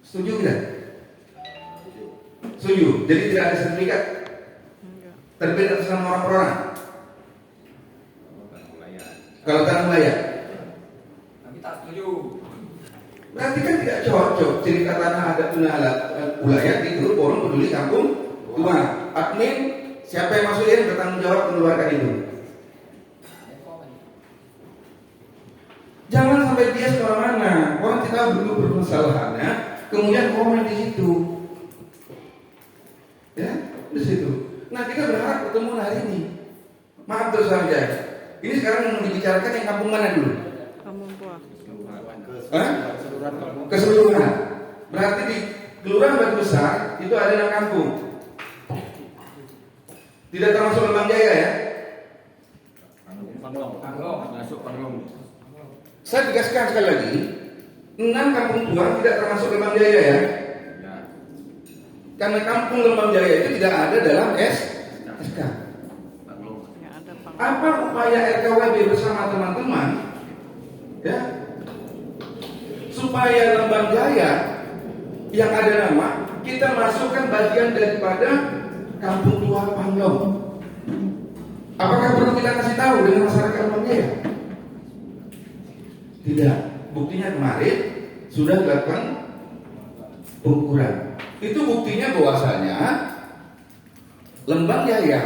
Setuju tidak? Setuju. Jadi tidak ada sertifikat Enggak. terbit atas nama orang per orang. Kalau tanah layak. Kami tak setuju. Berarti kan tidak cocok cerita tanah adat wilayah di grup forum peduli kampung tua. Admin, siapa yang masukin bertanggung jawab mengeluarkan itu. Jangan sampai dia kemana-mana. Orang kita dulu bermasalahannya, kemudian komen di situ, ya, di situ. Nah, kita berharap pertemuan hari ini. Maaf terus saja. Ini sekarang mau dibicarakan yang kampung mana dulu? Kampung Tua. Hah? Keseluruhan. Berarti di Kelurahan Batu Besar itu ada 6 kampung. Tidak termasuk Lembang Jaya ya? Saya tegaskan sekali lagi, 6 kampung tua tidak termasuk Lembang Jaya ya. Karena kampung Lembang Jaya itu tidak ada dalam SK. Ya, ada Pak. Apa upaya RKWB bersama teman-teman, ya, supaya Lembang Jaya yang ada nama kita masukkan bagian daripada kampung tua Panglong. Apakah perlu kita kasih tahu dengan masyarakat Lembang Jaya? Tidak. Buktinya kemarin sudah dilakukan pengukuran. Itu buktinya bahwasanya Lembang Jaya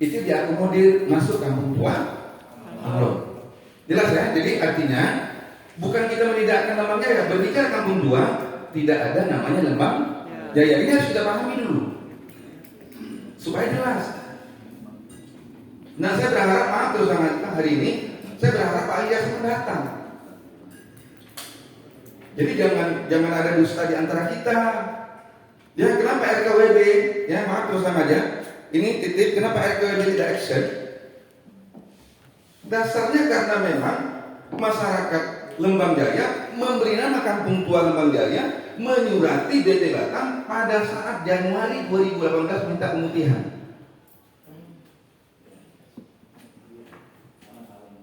itu diakomodir masuk kampung tua Panglong. Jelas ya? Jadi artinya bukan kita menidakkan Lembang Jaya, berbicara kampung tua tidak ada namanya Lembang Jaya. Ini harus kita pahami dulu supaya jelas. Nah, saya berharap, maaf terus sangat hari ini, saya berharap Pak Ilyas datang. Jadi jangan ada dusta di antara kita. Ya, kenapa RKWB? Ya, maaf terus sama aja. Ini titip, kenapa RKWB tidak action? Dasarnya karena memang masyarakat Lembang Jaya memberi nama kampung tua Lembang Jaya menyurati DT Batam pada saat Januari 2018 minta pemutihan.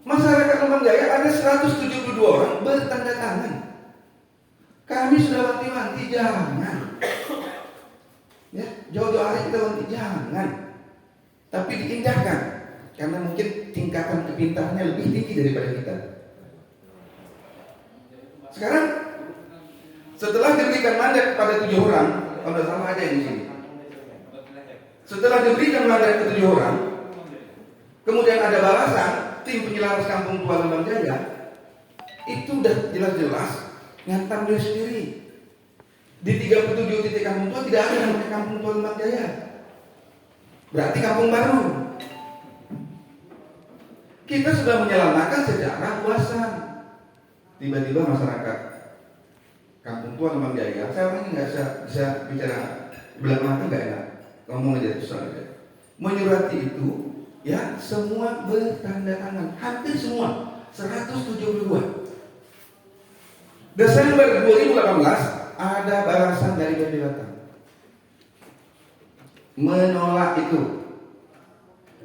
Masyarakat Lembang Jaya ada 172 orang bertanda tangan. Kami sudah wanti-wanti jangan. Ya, jauh-jauh hari kita wanti jangan. Tapi diindahkan karena mungkin tingkatan kepintarannya lebih tinggi daripada kita. Sekarang setelah diberikan mandat kepada 7 orang, kalau tidak salah ada yang di sini. Setelah diberikan mandat ke 7 orang, kemudian ada balasan tim penyelaras kampung tua Lembang Jaya, itu udah jelas-jelas ngantam dia sendiri. Di 37 titik kampung tua tidak ada namanya kampung tua Lembang Jaya. Berarti kampung baru. Kita sudah menyelamatkan sejarah luasan. Tiba-tiba masyarakat kampung tua Lembang Jaya, saya orang ini nggak bisa bicara belakang nggak enak, ngomong aja terus aja. Menyurati itu, ya semua bertanda tangan, hampir semua, 172. Desember 2018 ada balasan dari BPD Batam menolak itu.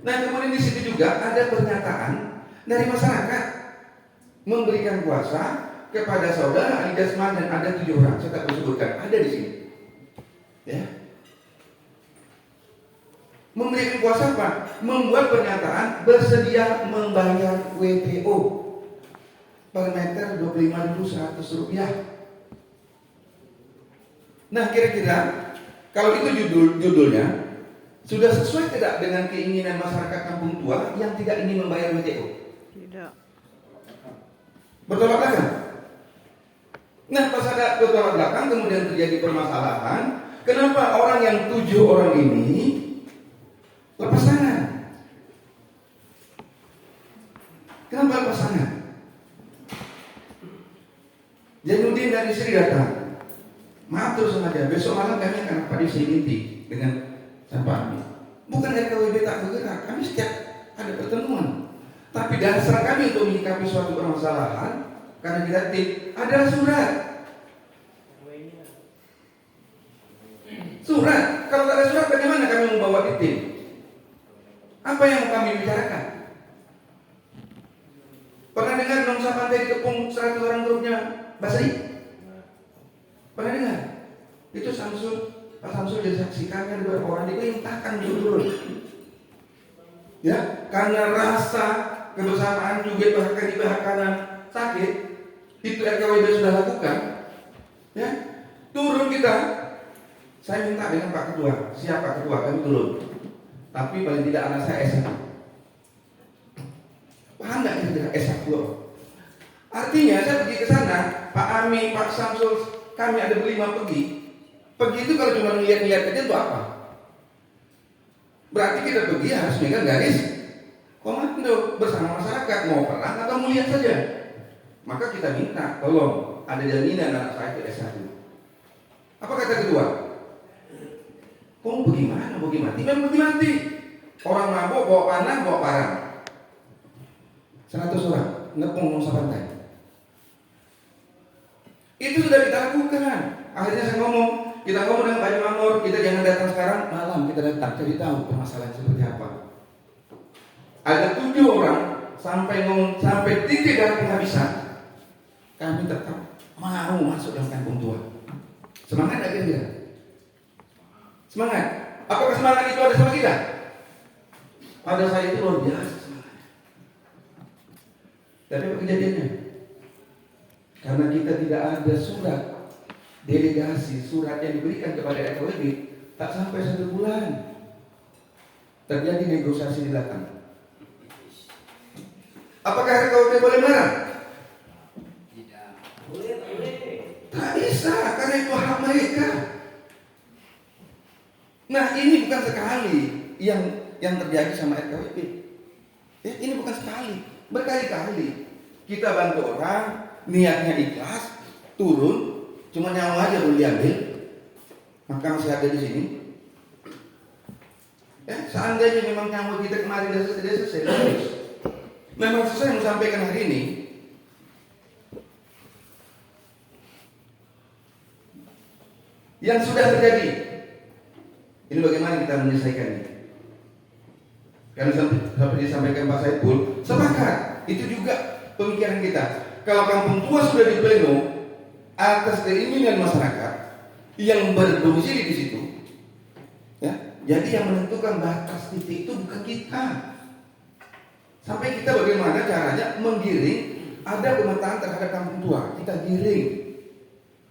Nah, kemudian di situ juga ada pernyataan dari masyarakat memberikan kuasa kepada saudara Ali Dasman dan ada 7 orang, saya tak sebutkan, ada di sini. Ya. Memberikan kuasa apa? Membuat pernyataan bersedia membayar WTO per meter 25.100 rupiah. Nah, kira-kira kalau itu judulnya sudah sesuai tidak dengan keinginan masyarakat kampung tua yang tidak ingin membayar WTO? Tidak. Bertolak belakang. Nah, pas ada bertolak belakang kemudian terjadi permasalahan. Kenapa orang yang 7 orang ini lepas tangan? Kenapa lepas tangan? Jainuddin dari Sri datang. Maaf terus saja, besok malam kami akan pada inti dengan Pak Amin. Bukan RKWB tak bergerak, kami setiap ada pertemuan. Tapi dasar kami untuk menyikapi suatu permasalahan karena kita tim adalah surat. Surat. Kalau tak ada surat, bagaimana kami membawa di tim? Apa yang kami bicarakan? Pernah dengar Nongsa Pantai dikepung 100 orang grupnya Basri? Pernah dengar? Itu Pak Samsul jadi saksi, kami ada beberapa orang diperintahkan dulu. Ya, karena rasa kebersamaan juga bahkan di kanan sakit, itu RKWB sudah lakukan, ya turun kita. Saya minta dengan Pak Ketua, siap Pak Ketua, kami turun. Tapi paling tidak anak saya S1. Paham nggak kira-kira S1? Artinya saya pergi ke sana, Pak Ami, Pak Samsul, kami ada berlima pergi. Pergi itu kalau cuma lihat-lihat aja itu apa? Berarti kita pergi harus megang garis komando bersama masyarakat, mau perang atau mau lihat saja. Maka kita minta, tolong ada jaminan anak saya itu S1. Apa kata Ketua? Kau bagaimana? Bagi mati? Memang bagi mati. Orang mabuk bawa panah, bawa parang. 100 orang ngepung nusa pantai. Itu sudah kita lakukan. Akhirnya saya ngomong, kita ngomong dengan Pak Mamor, kita jangan datang sekarang, malam kita datang cari tahu permasalahan seperti apa. Ada 7 orang sampai ngomong sampai titik dari penghabisan. Kami tetap mau masuk dalam kampung tua. Semangat gak kira-kira? Semangat. Apakah semangat itu ada sama kita? Pada saya itu luar biasa semangat. Tapi apa kejadiannya? Karena kita tidak ada surat delegasi, surat yang diberikan kepada RKWB, tak sampai 1 bulan terjadi negosiasi di belakang. Apakah RKWB boleh melarang? Tidak. Tak bisa, karena itu hak mereka. Nah, ini bukan sekali yang terjadi sama RKWB. Ya, ini bukan sekali, berkali-kali kita bantu orang, niatnya ikhlas, turun, cuma nyawa aja belum diambil, maka masih ada di sini. Ya, seandainya memang nyawa kita kemarin sudah selesai, memang saya mau sampaikan hari ini. Yang sudah terjadi, ini bagaimana kita menyelesaikannya? Karena seperti disampaikan Pak Saiful, sepakat, itu juga pemikiran kita. Kalau kampung tua sudah di pleno atas keinginan masyarakat yang berdomisili di situ, ya, jadi yang menentukan batas titik itu bukan kita. Sampai kita bagaimana caranya menggiring ada pemetaan terhadap kampung tua, kita giring,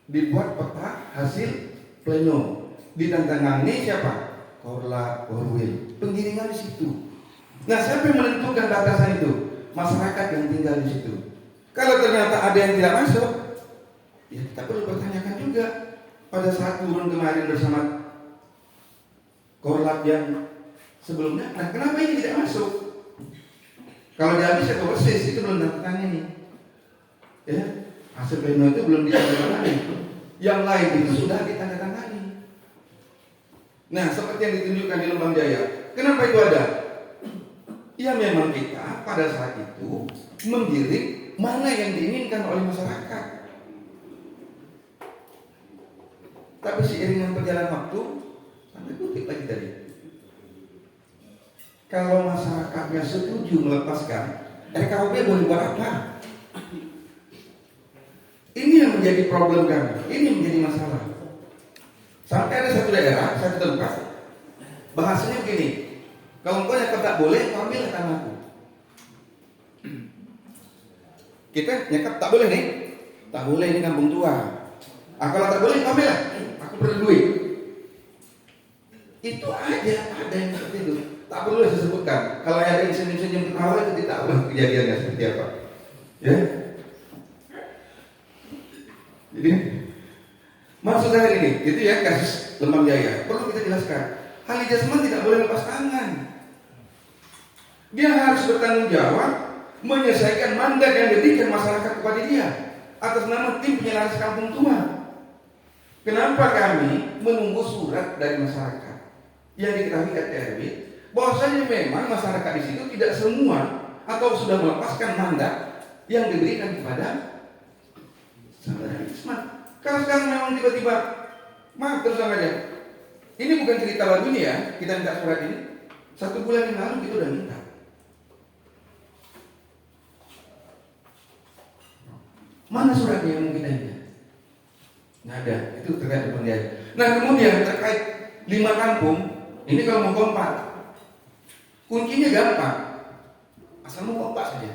dibuat peta hasil pleno, ditantangani siapa? Korla, Korwil, penggiringan di situ. Nah, siapa yang menentukan batasan itu? Masyarakat yang tinggal di situ. Kalau ternyata ada yang tidak masuk, ya kita perlu pertanyakan juga. Pada saat turun kemarin bersama Korlap yang sebelumnya, nah kenapa ini tidak masuk? Kalau dia bisa ke persis, itu belum ditangani. Ya, hasil pleno itu belum ditandatangani. Yang lain itu sudah ditandatangani. Nah, seperti yang ditunjukkan di Lembang Jaya, kenapa itu ada? Ya memang kita pada saat itu menggiring mana yang diinginkan oleh masyarakat. Tapi seiring dengan perjalanan waktu, sampai kutip lagi tadi, kalau masyarakatnya setuju melepaskan, RKUB boleh buat apa? Ini yang menjadi problem kami, ini menjadi masalah. Sampai ada satu daerah, satu tempat, bahasanya begini, kalau engkau nyakap tak boleh, ambil tanahku. Kita nyakap tak boleh nih, tak boleh ini kampung tua. Kalau tak boleh, ambil lah, aku perlu duit. Itu aja, ada yang seperti itu. Tak perlu saya sebutkan. Kalau ada yang senyum-senyum ketawa itu tidak tahu kejadiannya seperti apa. Ya. Jadi maksud saya ini, itu ya kasus Lembang Jaya. Perlu kita jelaskan. Ahli Jasman tidak boleh lepas tangan. Dia harus bertanggung jawab menyelesaikan mandat yang diberikan masyarakat kepada dia atas nama tim penyelaras kampung tua. Kenapa kami menunggu surat dari masyarakat yang diketahui RT/RW bahwasanya memang masyarakat di situ tidak semua atau sudah melepaskan mandat yang diberikan kepada saudara Isman. Kalau sekarang memang tiba-tiba, maaf terus aja. Ini bukan cerita baru ini ya, kita minta surat ini. 1 bulan yang lalu kita udah minta. Mana suratnya yang kita minta? Nggak ada, itu terkait dengan dia. Nah kemudian terkait 5 kampung, ini kalau mau kompak, kuncinya gampang. asal mau kompak saja.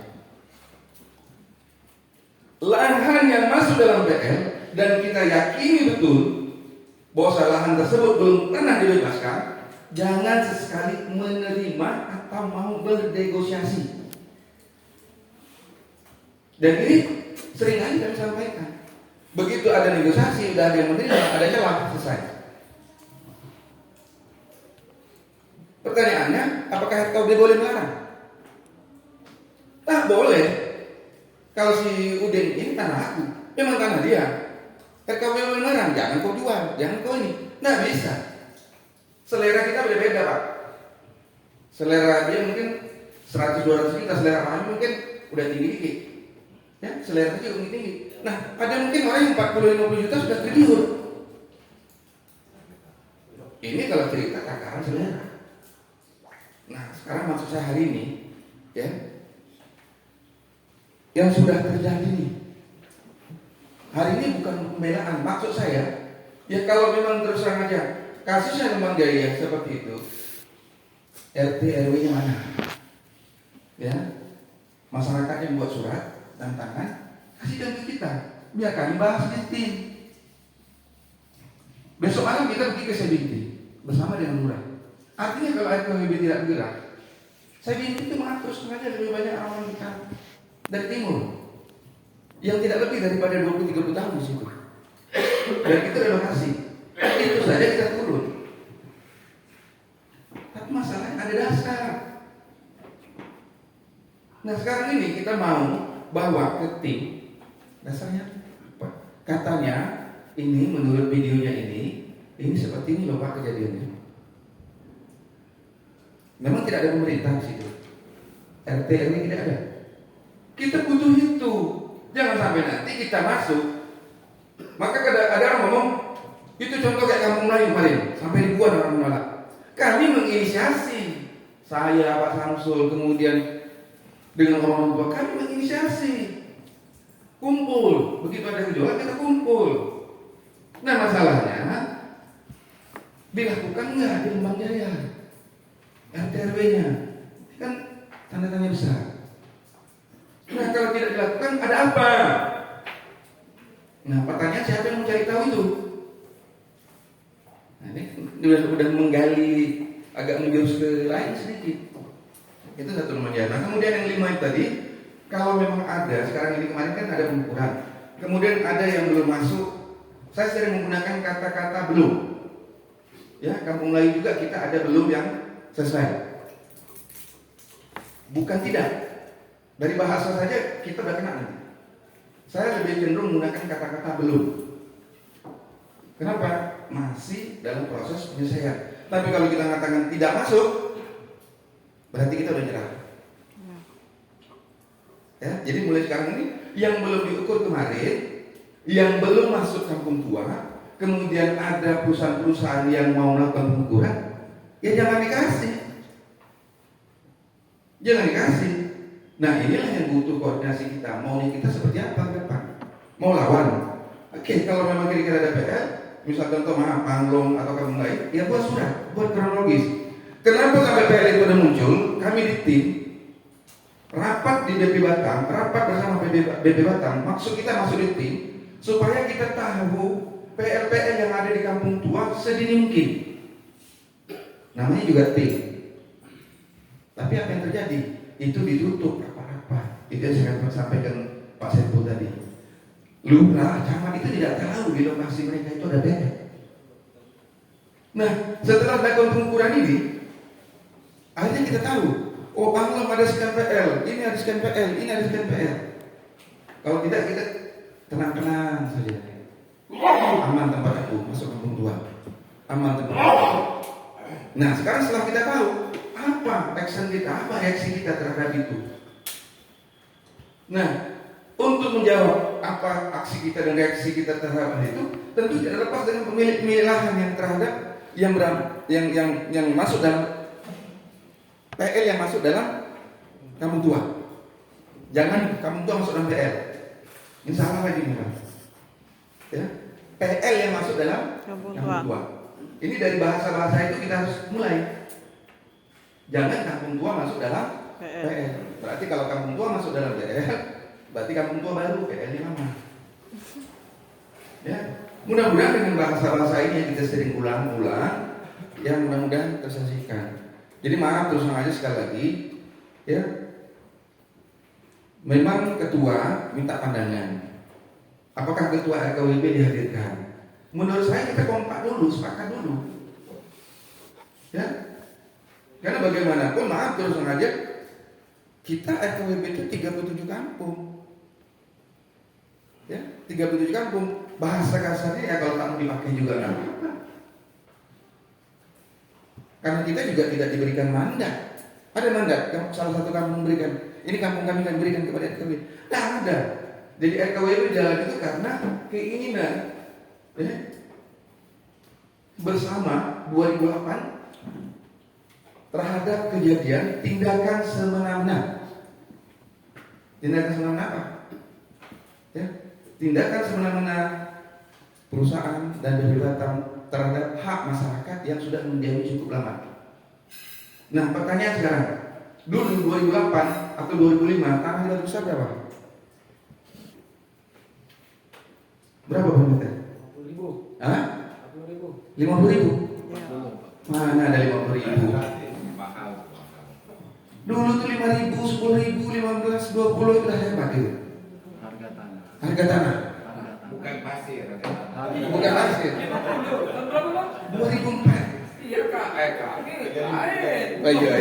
Lahan yang masuk dalam PL dan kita yakini betul bahwa lahan tersebut belum pernah dibebaskan, jangan sesekali menerima atau mau bernegosiasi. Dan ini sering kali kami sampaikan. Begitu ada negosiasi, udah ada yang menerima, ada celah, selesai. Pertanyaannya, apakah RKUB boleh melarang? Tak boleh. Kalau si Udin ini tanah aku, memang tanah dia. RKUB boleh melarang, jangan kau jual, jangan kau ini. Nggak bisa. Selera kita beda-beda, Pak. Selera dia mungkin 100-200 juta, selera kami mungkin udah tinggi dikit. Ya, selera juga tinggi. Nah, ada mungkin orang yang 40-50 juta sudah triliun. Ini kalau cerita takaran selera. Nah, sekarang maksud saya hari ini, ya, yang sudah terjadi nih. Hari ini bukan pembelaan, maksud saya, ya kalau memang terus terang aja kasusnya memang gaya seperti itu, RT RW-nya mana? Ya, masyarakatnya buat surat dan tangan, kasihkan ke kita, biar kami bahas di tim. Besok malam kita pergi ke Sebinti bersama dengan Lurah. Artinya kalau RKUB tidak bergerak, Sebinti itu mengatur sengaja lebih banyak orang kita dari timur yang tidak lebih daripada 20-30 tahun di situ. Dan kita relokasi. Itu saja kita turun. Tapi masalahnya ada dasar. Nah sekarang ini kita mau bawa ke tim. Dasarnya apa? Katanya ini menurut videonya ini seperti ini Bapak kejadiannya. Memang tidak ada pemerintah di situ. RT RW tidak ada. Kita butuh itu. Jangan sampai nanti kita masuk. Maka ada orang ngomong, itu contoh kayak Kampung Melayu kemarin, sampai ribuan orang menolak. Kami menginisiasi. Saya, Pak Samsul, kemudian dengan orang tua kami menginisiasi. Kumpul, begitu ada gejolak kita kumpul. Nah masalahnya dilakukan nggak di Lembang Jaya? RT RW-nya kan tanda tanya besar. Nah kalau tidak dilakukan ada apa? Nah pertanyaan siapa yang mencari tahu itu? Nah ini udah menggali agak menjurus ke lain sedikit. Itu satu nomornya. Nah kemudian yang 5 itu tadi, kalau memang ada sekarang ini kemarin kan ada pengukuran. Kemudian ada yang belum masuk. Saya sering menggunakan kata-kata belum. Ya Kampung Melayu juga kita ada belum yang selesai. Bukan tidak. Dari bahasa saja kita udah kena nanti. Saya lebih cenderung menggunakan kata-kata belum. Kenapa? Masih dalam proses penyelesaian. Tapi kalau kita mengatakan tidak masuk, berarti kita udah nyerah. Ya, jadi mulai sekarang ini yang belum diukur kemarin, yang belum masuk kampung tua, kemudian ada perusahaan-perusahaan yang mau melakukan pengukuran, ya jangan dikasih. Jangan dikasih. Nah inilah yang butuh koordinasi kita. Maunya kita seperti apa ke depan? Mau lawan? Oke, kalau memang kira-kira ada PL, misal contoh Panglong atau kampung lain, ya buat surat, buat kronologis. Kenapa sampai PL itu udah muncul? Kami di tim rapat di BP Batam, rapat bersama BP Batam. Maksud kita masuk di tim supaya kita tahu PL-PL yang ada di kampung tua sedini mungkin. Namanya juga tim. Tapi apa yang terjadi? Itu ditutup rapat-rapat. Itu yang saya sampaikan Pak Saiful tadi. Lurah, camat itu tidak tahu di lokasi mereka itu ada PL. Nah, setelah dilakukan pengukuran ini, akhirnya kita tahu, oh Panglong ada sekian PL, ini ada sekian PL, ini ada sekian PL. Kalau tidak kita tenang-tenang saja. Aman tempat aku masuk kampung tua. Aman tempat aku. Nah, sekarang setelah kita tahu apa action kita, apa reaksi kita terhadap itu. Nah, untuk menjawab apa aksi kita dan reaksi kita terhadap itu, tentu tidak lepas dengan pemilik lahan yang terhadap yang masuk dalam PL yang masuk dalam kampung tua. Jangan kampung tua masuk dalam PL. Ini salah lagi nih, Pak. Ya, PL yang masuk dalam kampung tua. Ini dari bahasa-bahasa itu kita harus mulai. Jangan kampung tua masuk dalam PL. Berarti kalau kampung tua masuk dalam PL, berarti kampung tua baru, PL-nya lama. Ya, mudah-mudahan dengan bahasa-bahasa ini yang kita sering ulang-ulang, ya mudah-mudahan tersaksikan. Jadi maaf terus aja sekali lagi, ya. Memang ketua minta pandangan. Apakah ketua RKWB dihadirkan? Menurut saya kita kompak dulu, sepakat dulu. Ya. Karena bagaimanapun maaf terus aja, kita RKWB itu 37 kampung. Ya, 37 kampung. Bahasa kasarnya ya kalau tak mau dipakai juga nggak apa-apa. Karena kita juga tidak diberikan mandat. Ada mandat, salah satu kampung memberikan, ini kampung kami akan berikan kepada RKWB. Tidak ada. Jadi RKWB jalan itu karena keinginan, ya, bersama 2008 terhadap kejadian tindakan semena-mena. Tindakan semena-mena apa? Ya, tindakan semena-mena perusahaan dan kebebasan terhadap hak masyarakat yang sudah mendiami cukup lama. Nah, pertanyaan sekarang, dulu 2008 atau 2005 tanah di Batu Besar berapa? Berapa Bang Mita? 50.000. Hah? 50.000. 50.000? Ya. Mana ada 50.000? Dulu tuh 5.000, 10.000, 15, 20 itu dah hebat itu. Harga tanah. Harga tanah. Bukan pasir. Bukan pasir. 2004. Iya kak, Oh, iya.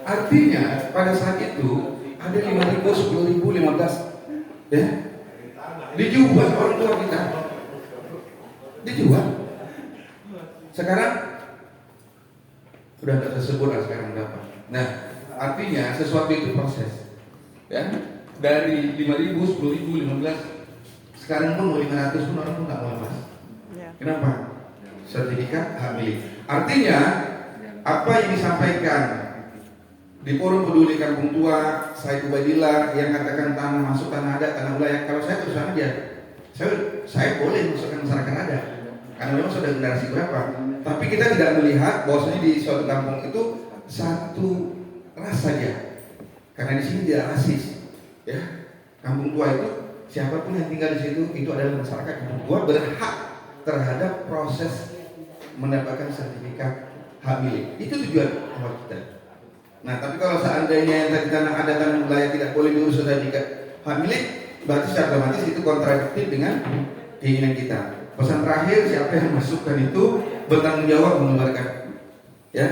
Artinya pada saat itu ada 5.000, 10.000, 15, ya, dijual orang tua kita, dijual. Sekarang sudah tidak tersebut lah sekarang berapa. Nah, artinya sesuatu itu proses, ya. Dari 5.000, 10.000, 15, sekarang pun mau 500 pun orang pun nggak mau lepas. Ya. Kenapa? Sertifikat hak milik. Artinya apa yang disampaikan di forum peduli kampung tua Said Ubaidillah yang katakan tanah masuk tanah adat, tanah wilayah, kalau saya terus aja saya boleh masukkan masyarakat adat karena memang sudah generasi berapa, tapi kita tidak melihat bahwasanya di suatu kampung itu satu ras saja, karena di sini tidak rasis, ya. Kampung tua itu siapapun yang tinggal di situ itu adalah masyarakat kampung tua, berhak terhadap proses mendapatkan sertifikat hak milik. Itu tujuan awal kita. Nah, tapi kalau seandainya yang tadi tanah adat dan wilayah tidak boleh diurus sertifikat hak milik, berarti secara otomatis itu kontradiktif dengan keinginan kita. Pesan terakhir, siapa yang masukkan itu bertanggung jawab mengeluarkan, ya.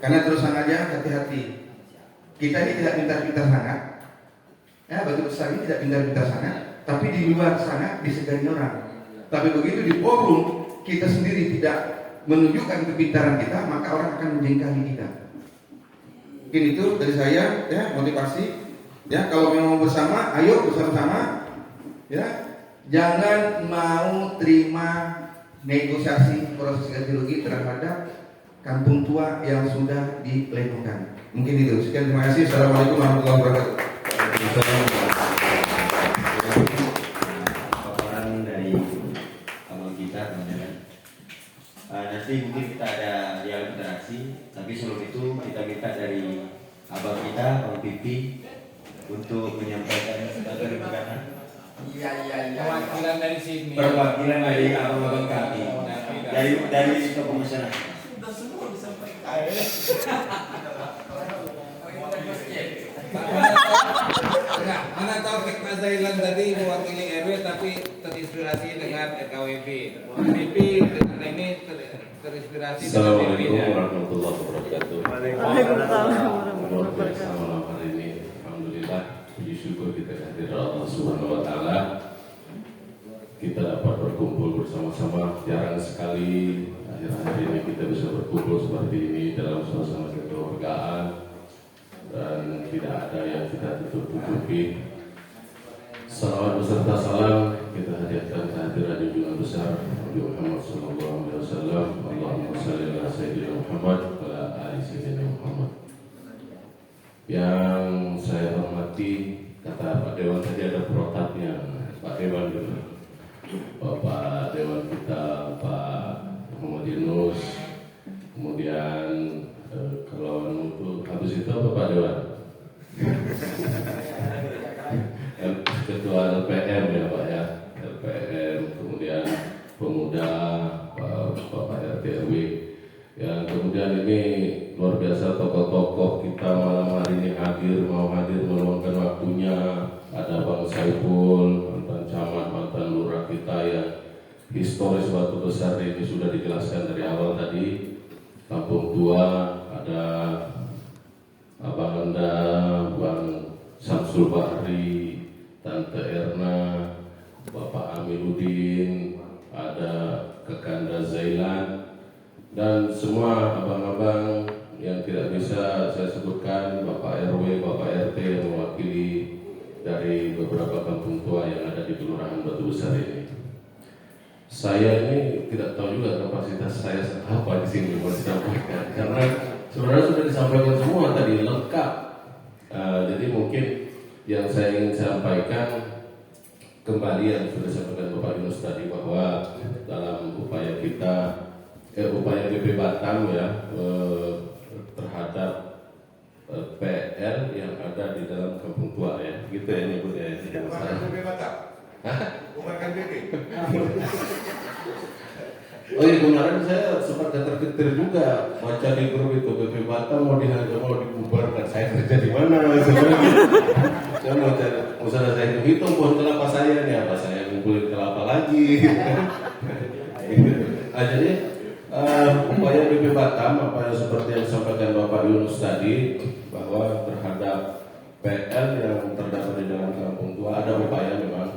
Karena terusan aja hati-hati. Kita ini tidak pintar-pintar sangat, ya, Batu Besar ini tidak pintar-pintar sangat, tapi di luar sana disegani orang. Tapi begitu di forum kita sendiri tidak menunjukkan kepintaran kita, maka orang akan menjengkali kita. Mungkin itu dari saya, ya, motivasi. Ya, kalau memang bersama, ayo bersama-sama. Ya, jangan mau terima negosiasi proses ganti rugi terhadap kampung tua yang sudah diplenokan. Mungkin itu. Sekian, terima kasih. Assalamualaikum warahmatullahi wabarakatuh. Paparan dari awal kita, teman-teman. Nanti mungkin kita ada dialog interaksi, tapi sebelum itu kita minta dari abang kita, Bang Pipi, untuk menyampaikan terima kasih. Iya. Perwakilan dari sini. Perwakilan dari abang-abang kami, dari tokoh masyarakat. Sudah semua disampaikan. Mana tahu Mas Zailan tadi mewakili RW tapi terinspirasi dengan RKWB. PP dengan ini terinspirasi dengan Assalamualaikum PP-nya. warahmatullahi wabarakatuh. Waalaikumsalam warahmatullahi Luar biasa wabarakatuh. malam hari ini. Alhamdulillah, puji syukur kita kehadirat Allah Subhanahu wa taala. Kita dapat berkumpul bersama-sama. Jarang sekali akhir-akhir ini kita bisa berkumpul seperti ini dalam suasana kekeluargaan dan tidak ada yang kita tutup-tutupi. Salawat beserta salam kita hadiahkan kehadiran junjungan besar Nabi Muhammad sallallahu alaihi wasallam. Allahumma shalli ala sayyidina Muhammad wa ala ali sayyidina Muhammad. Yang saya hormati, kata Pak Dewan tadi ada protapnya. Pak Dewan dulu. Bapak Dewan kita Pak Muhammad Yunus. Kemudian kalau itu habis itu Bapak Dewan Ketua LPM ya Pak ya, LPM, kemudian pemuda, Bapak RT RW. Yang kemudian ini luar biasa tokoh-tokoh kita malam hari ini mau hadir meluangkan waktunya. Ada Bang Saiful, mantan camat, mantan lurah kita yang historis Batu Besar ini sudah dijelaskan dari awal tadi. Kampung Tua, ada Abang Anda, Bang Samsul Bahri, Tante Erna, Bapak Amiruddin, ada Kekanda Zailan, dan semua abang-abang yang tidak bisa saya sebutkan, Bapak RW, Bapak RT yang mewakili dari beberapa kampung tua yang ada di Kelurahan Batu Besar ini. Saya ini tidak tahu juga kapasitas saya apa di sini mau disampaikan, karena sebenarnya sudah disampaikan semua tadi lengkap. Jadi mungkin yang saya ingin sampaikan kembali yang sudah disampaikan Bapak Yunus tadi, bahwa dalam upaya kita, upaya BP Batam ya terhadap PL yang ada di dalam kampung tua ya, gitu ya nyebutnya. Bukan BP Batam. Bukan BP. Oh iya, kemarin saya sempat getar-getir juga baca di grup itu BP Batam mau dibubarkan. Saya kerja di mana sebenarnya? Saya mau saya hitung pohon kelapa saya nih, apa saya ngumpulin kelapa lagi? Jadi upaya BP Batam apa yang seperti yang disampaikan Bapak Yunus tadi, bahwa terhadap PL yang terdapat di dalam kampung tua ada upaya memang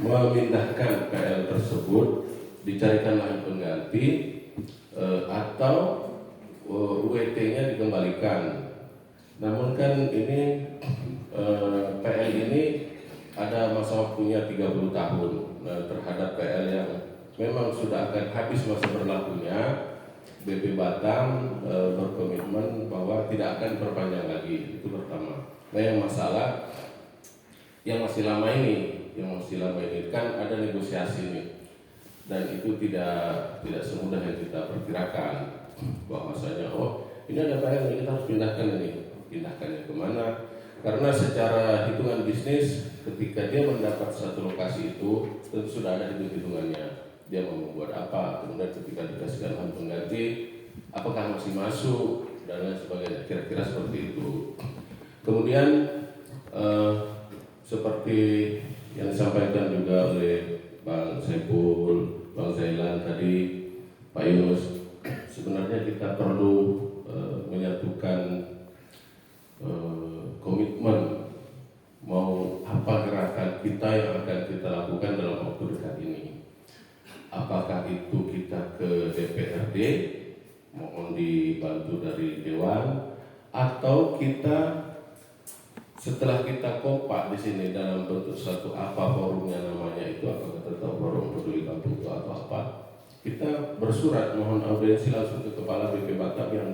memindahkan PL tersebut, dicarikan lahan pengganti atau UET-nya dikembalikan. Namun kan ini PL ini ada masa waktunya 30 tahun. Nah, terhadap PL yang memang sudah akan habis masa berlakunya, BP Batam berkomitmen bahwa tidak akan perpanjang lagi. Itu pertama. Nah, yang masalah yang masih lama ini kan ada negosiasi nih, dan itu tidak semudah yang kita perkirakan, bahwasanya ini ada PL yang kita harus pindahkannya kemana, karena secara hitungan bisnis ketika dia mendapat satu lokasi itu tentu sudah ada hitung-hitungannya, dia mau membuat apa, kemudian ketika dikasihkan lahan pengganti apakah masih masuk dan lain sebagainya, kira-kira seperti itu. Kemudian seperti yang disampaikan juga oleh Bang Saiful, Bang Zailan tadi, Pak Yunus, sebenarnya kita perlu menyatukan komitmen mau apa gerakan kita yang akan kita lakukan dalam waktu dekat ini. Apakah itu kita ke DPRD, mohon dibantu dari Dewan, atau kita setelah kita kompak di sini dalam bentuk satu apa forumnya namanya itu, apakah tetap forum peduli kampung tua atau apa, kita bersurat mohon audiensi langsung ke Kepala BP Batam yang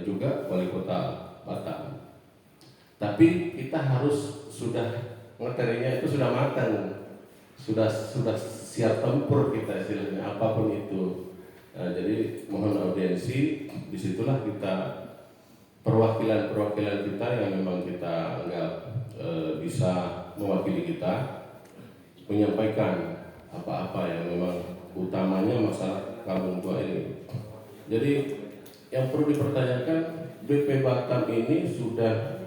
juga Wali Kota Batam. Tapi kita harus sudah materinya itu sudah matang, sudah siap tempur kita istilahnya apapun itu. Jadi mohon audiensi, disitulah kita perwakilan kita yang memang kita anggap bisa mewakili kita menyampaikan apa-apa yang memang utamanya masalah kampung tua ini. Jadi yang perlu dipertanyakan, BP Batam ini sudah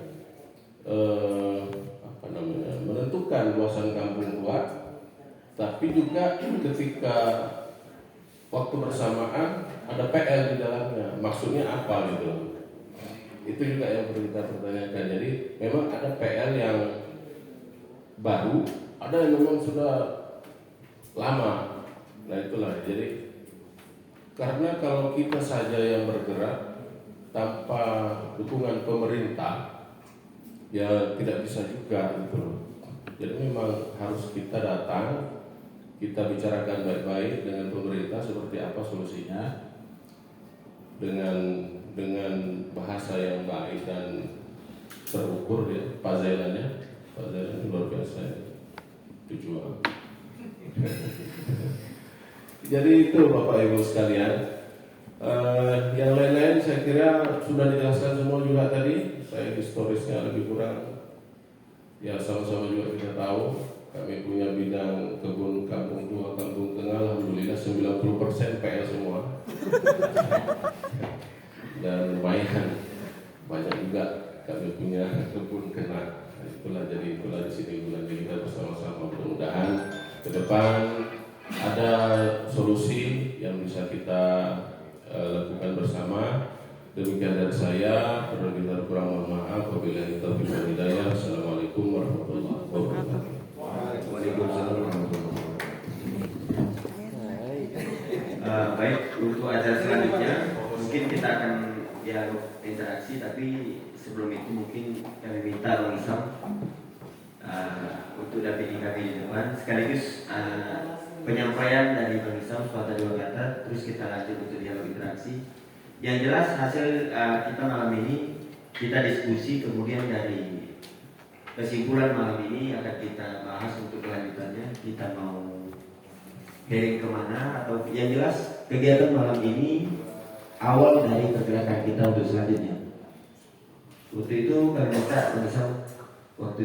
menentukan luasan kampung tua, tapi juga ketika waktu bersamaan ada PL di dalamnya, maksudnya apa gitu? Itu juga yang perlu kita pertanyakan. Jadi memang ada PL yang baru, ada yang memang sudah lama. Nah itulah, jadi karena kalau kita saja yang bergerak tanpa dukungan pemerintah, ya tidak bisa juga gitu. Jadi memang harus kita datang, kita bicarakan baik-baik dengan pemerintah seperti apa solusinya, dengan bahasa yang baik dan terukur ya, Pak Zailan luar biasa ya, tujuan. Jadi itu Bapak Ibu sekalian, Yang lain-lain saya kira sudah dijelaskan semua juga tadi. Saya historisnya lebih kurang ya sama-sama juga kita tahu. Kami punya bidang kebun kampung tua, kampung tengah, alhamdulillah 90% PL semua. Dan lumayan banyak juga kami punya kebun kena. Itulah di sini bulan ini kita bersama-sama, mudah-mudahan ke depan ada solusi yang bisa kita lakukan bersama. Demikian dari saya, kita kurang mohon maaf. Wabillahi taufiq wal hidayah. Assalamualaikum warahmatullahi wabarakatuh. Waalaikumsalam warahmatullahi wabarakatuh. Baik, untuk acara selanjutnya mungkin kita akan dialog interaksi, tapi sebelum itu mungkin kami minta Bang Isam untuk dampingi kami di depan, sekaligus penyampaian dari Bang Isam sepatah dua kata, terus kita lanjut untuk dialog interaksi. Yang jelas hasil kita malam ini kita diskusi, kemudian dari kesimpulan malam ini akan kita bahas untuk kelanjutannya. Kita mau hearing kemana, atau yang jelas kegiatan malam ini awal dari pergerakan kita untuk selanjutnya. Untuk itu kami minta Bang Isam waktu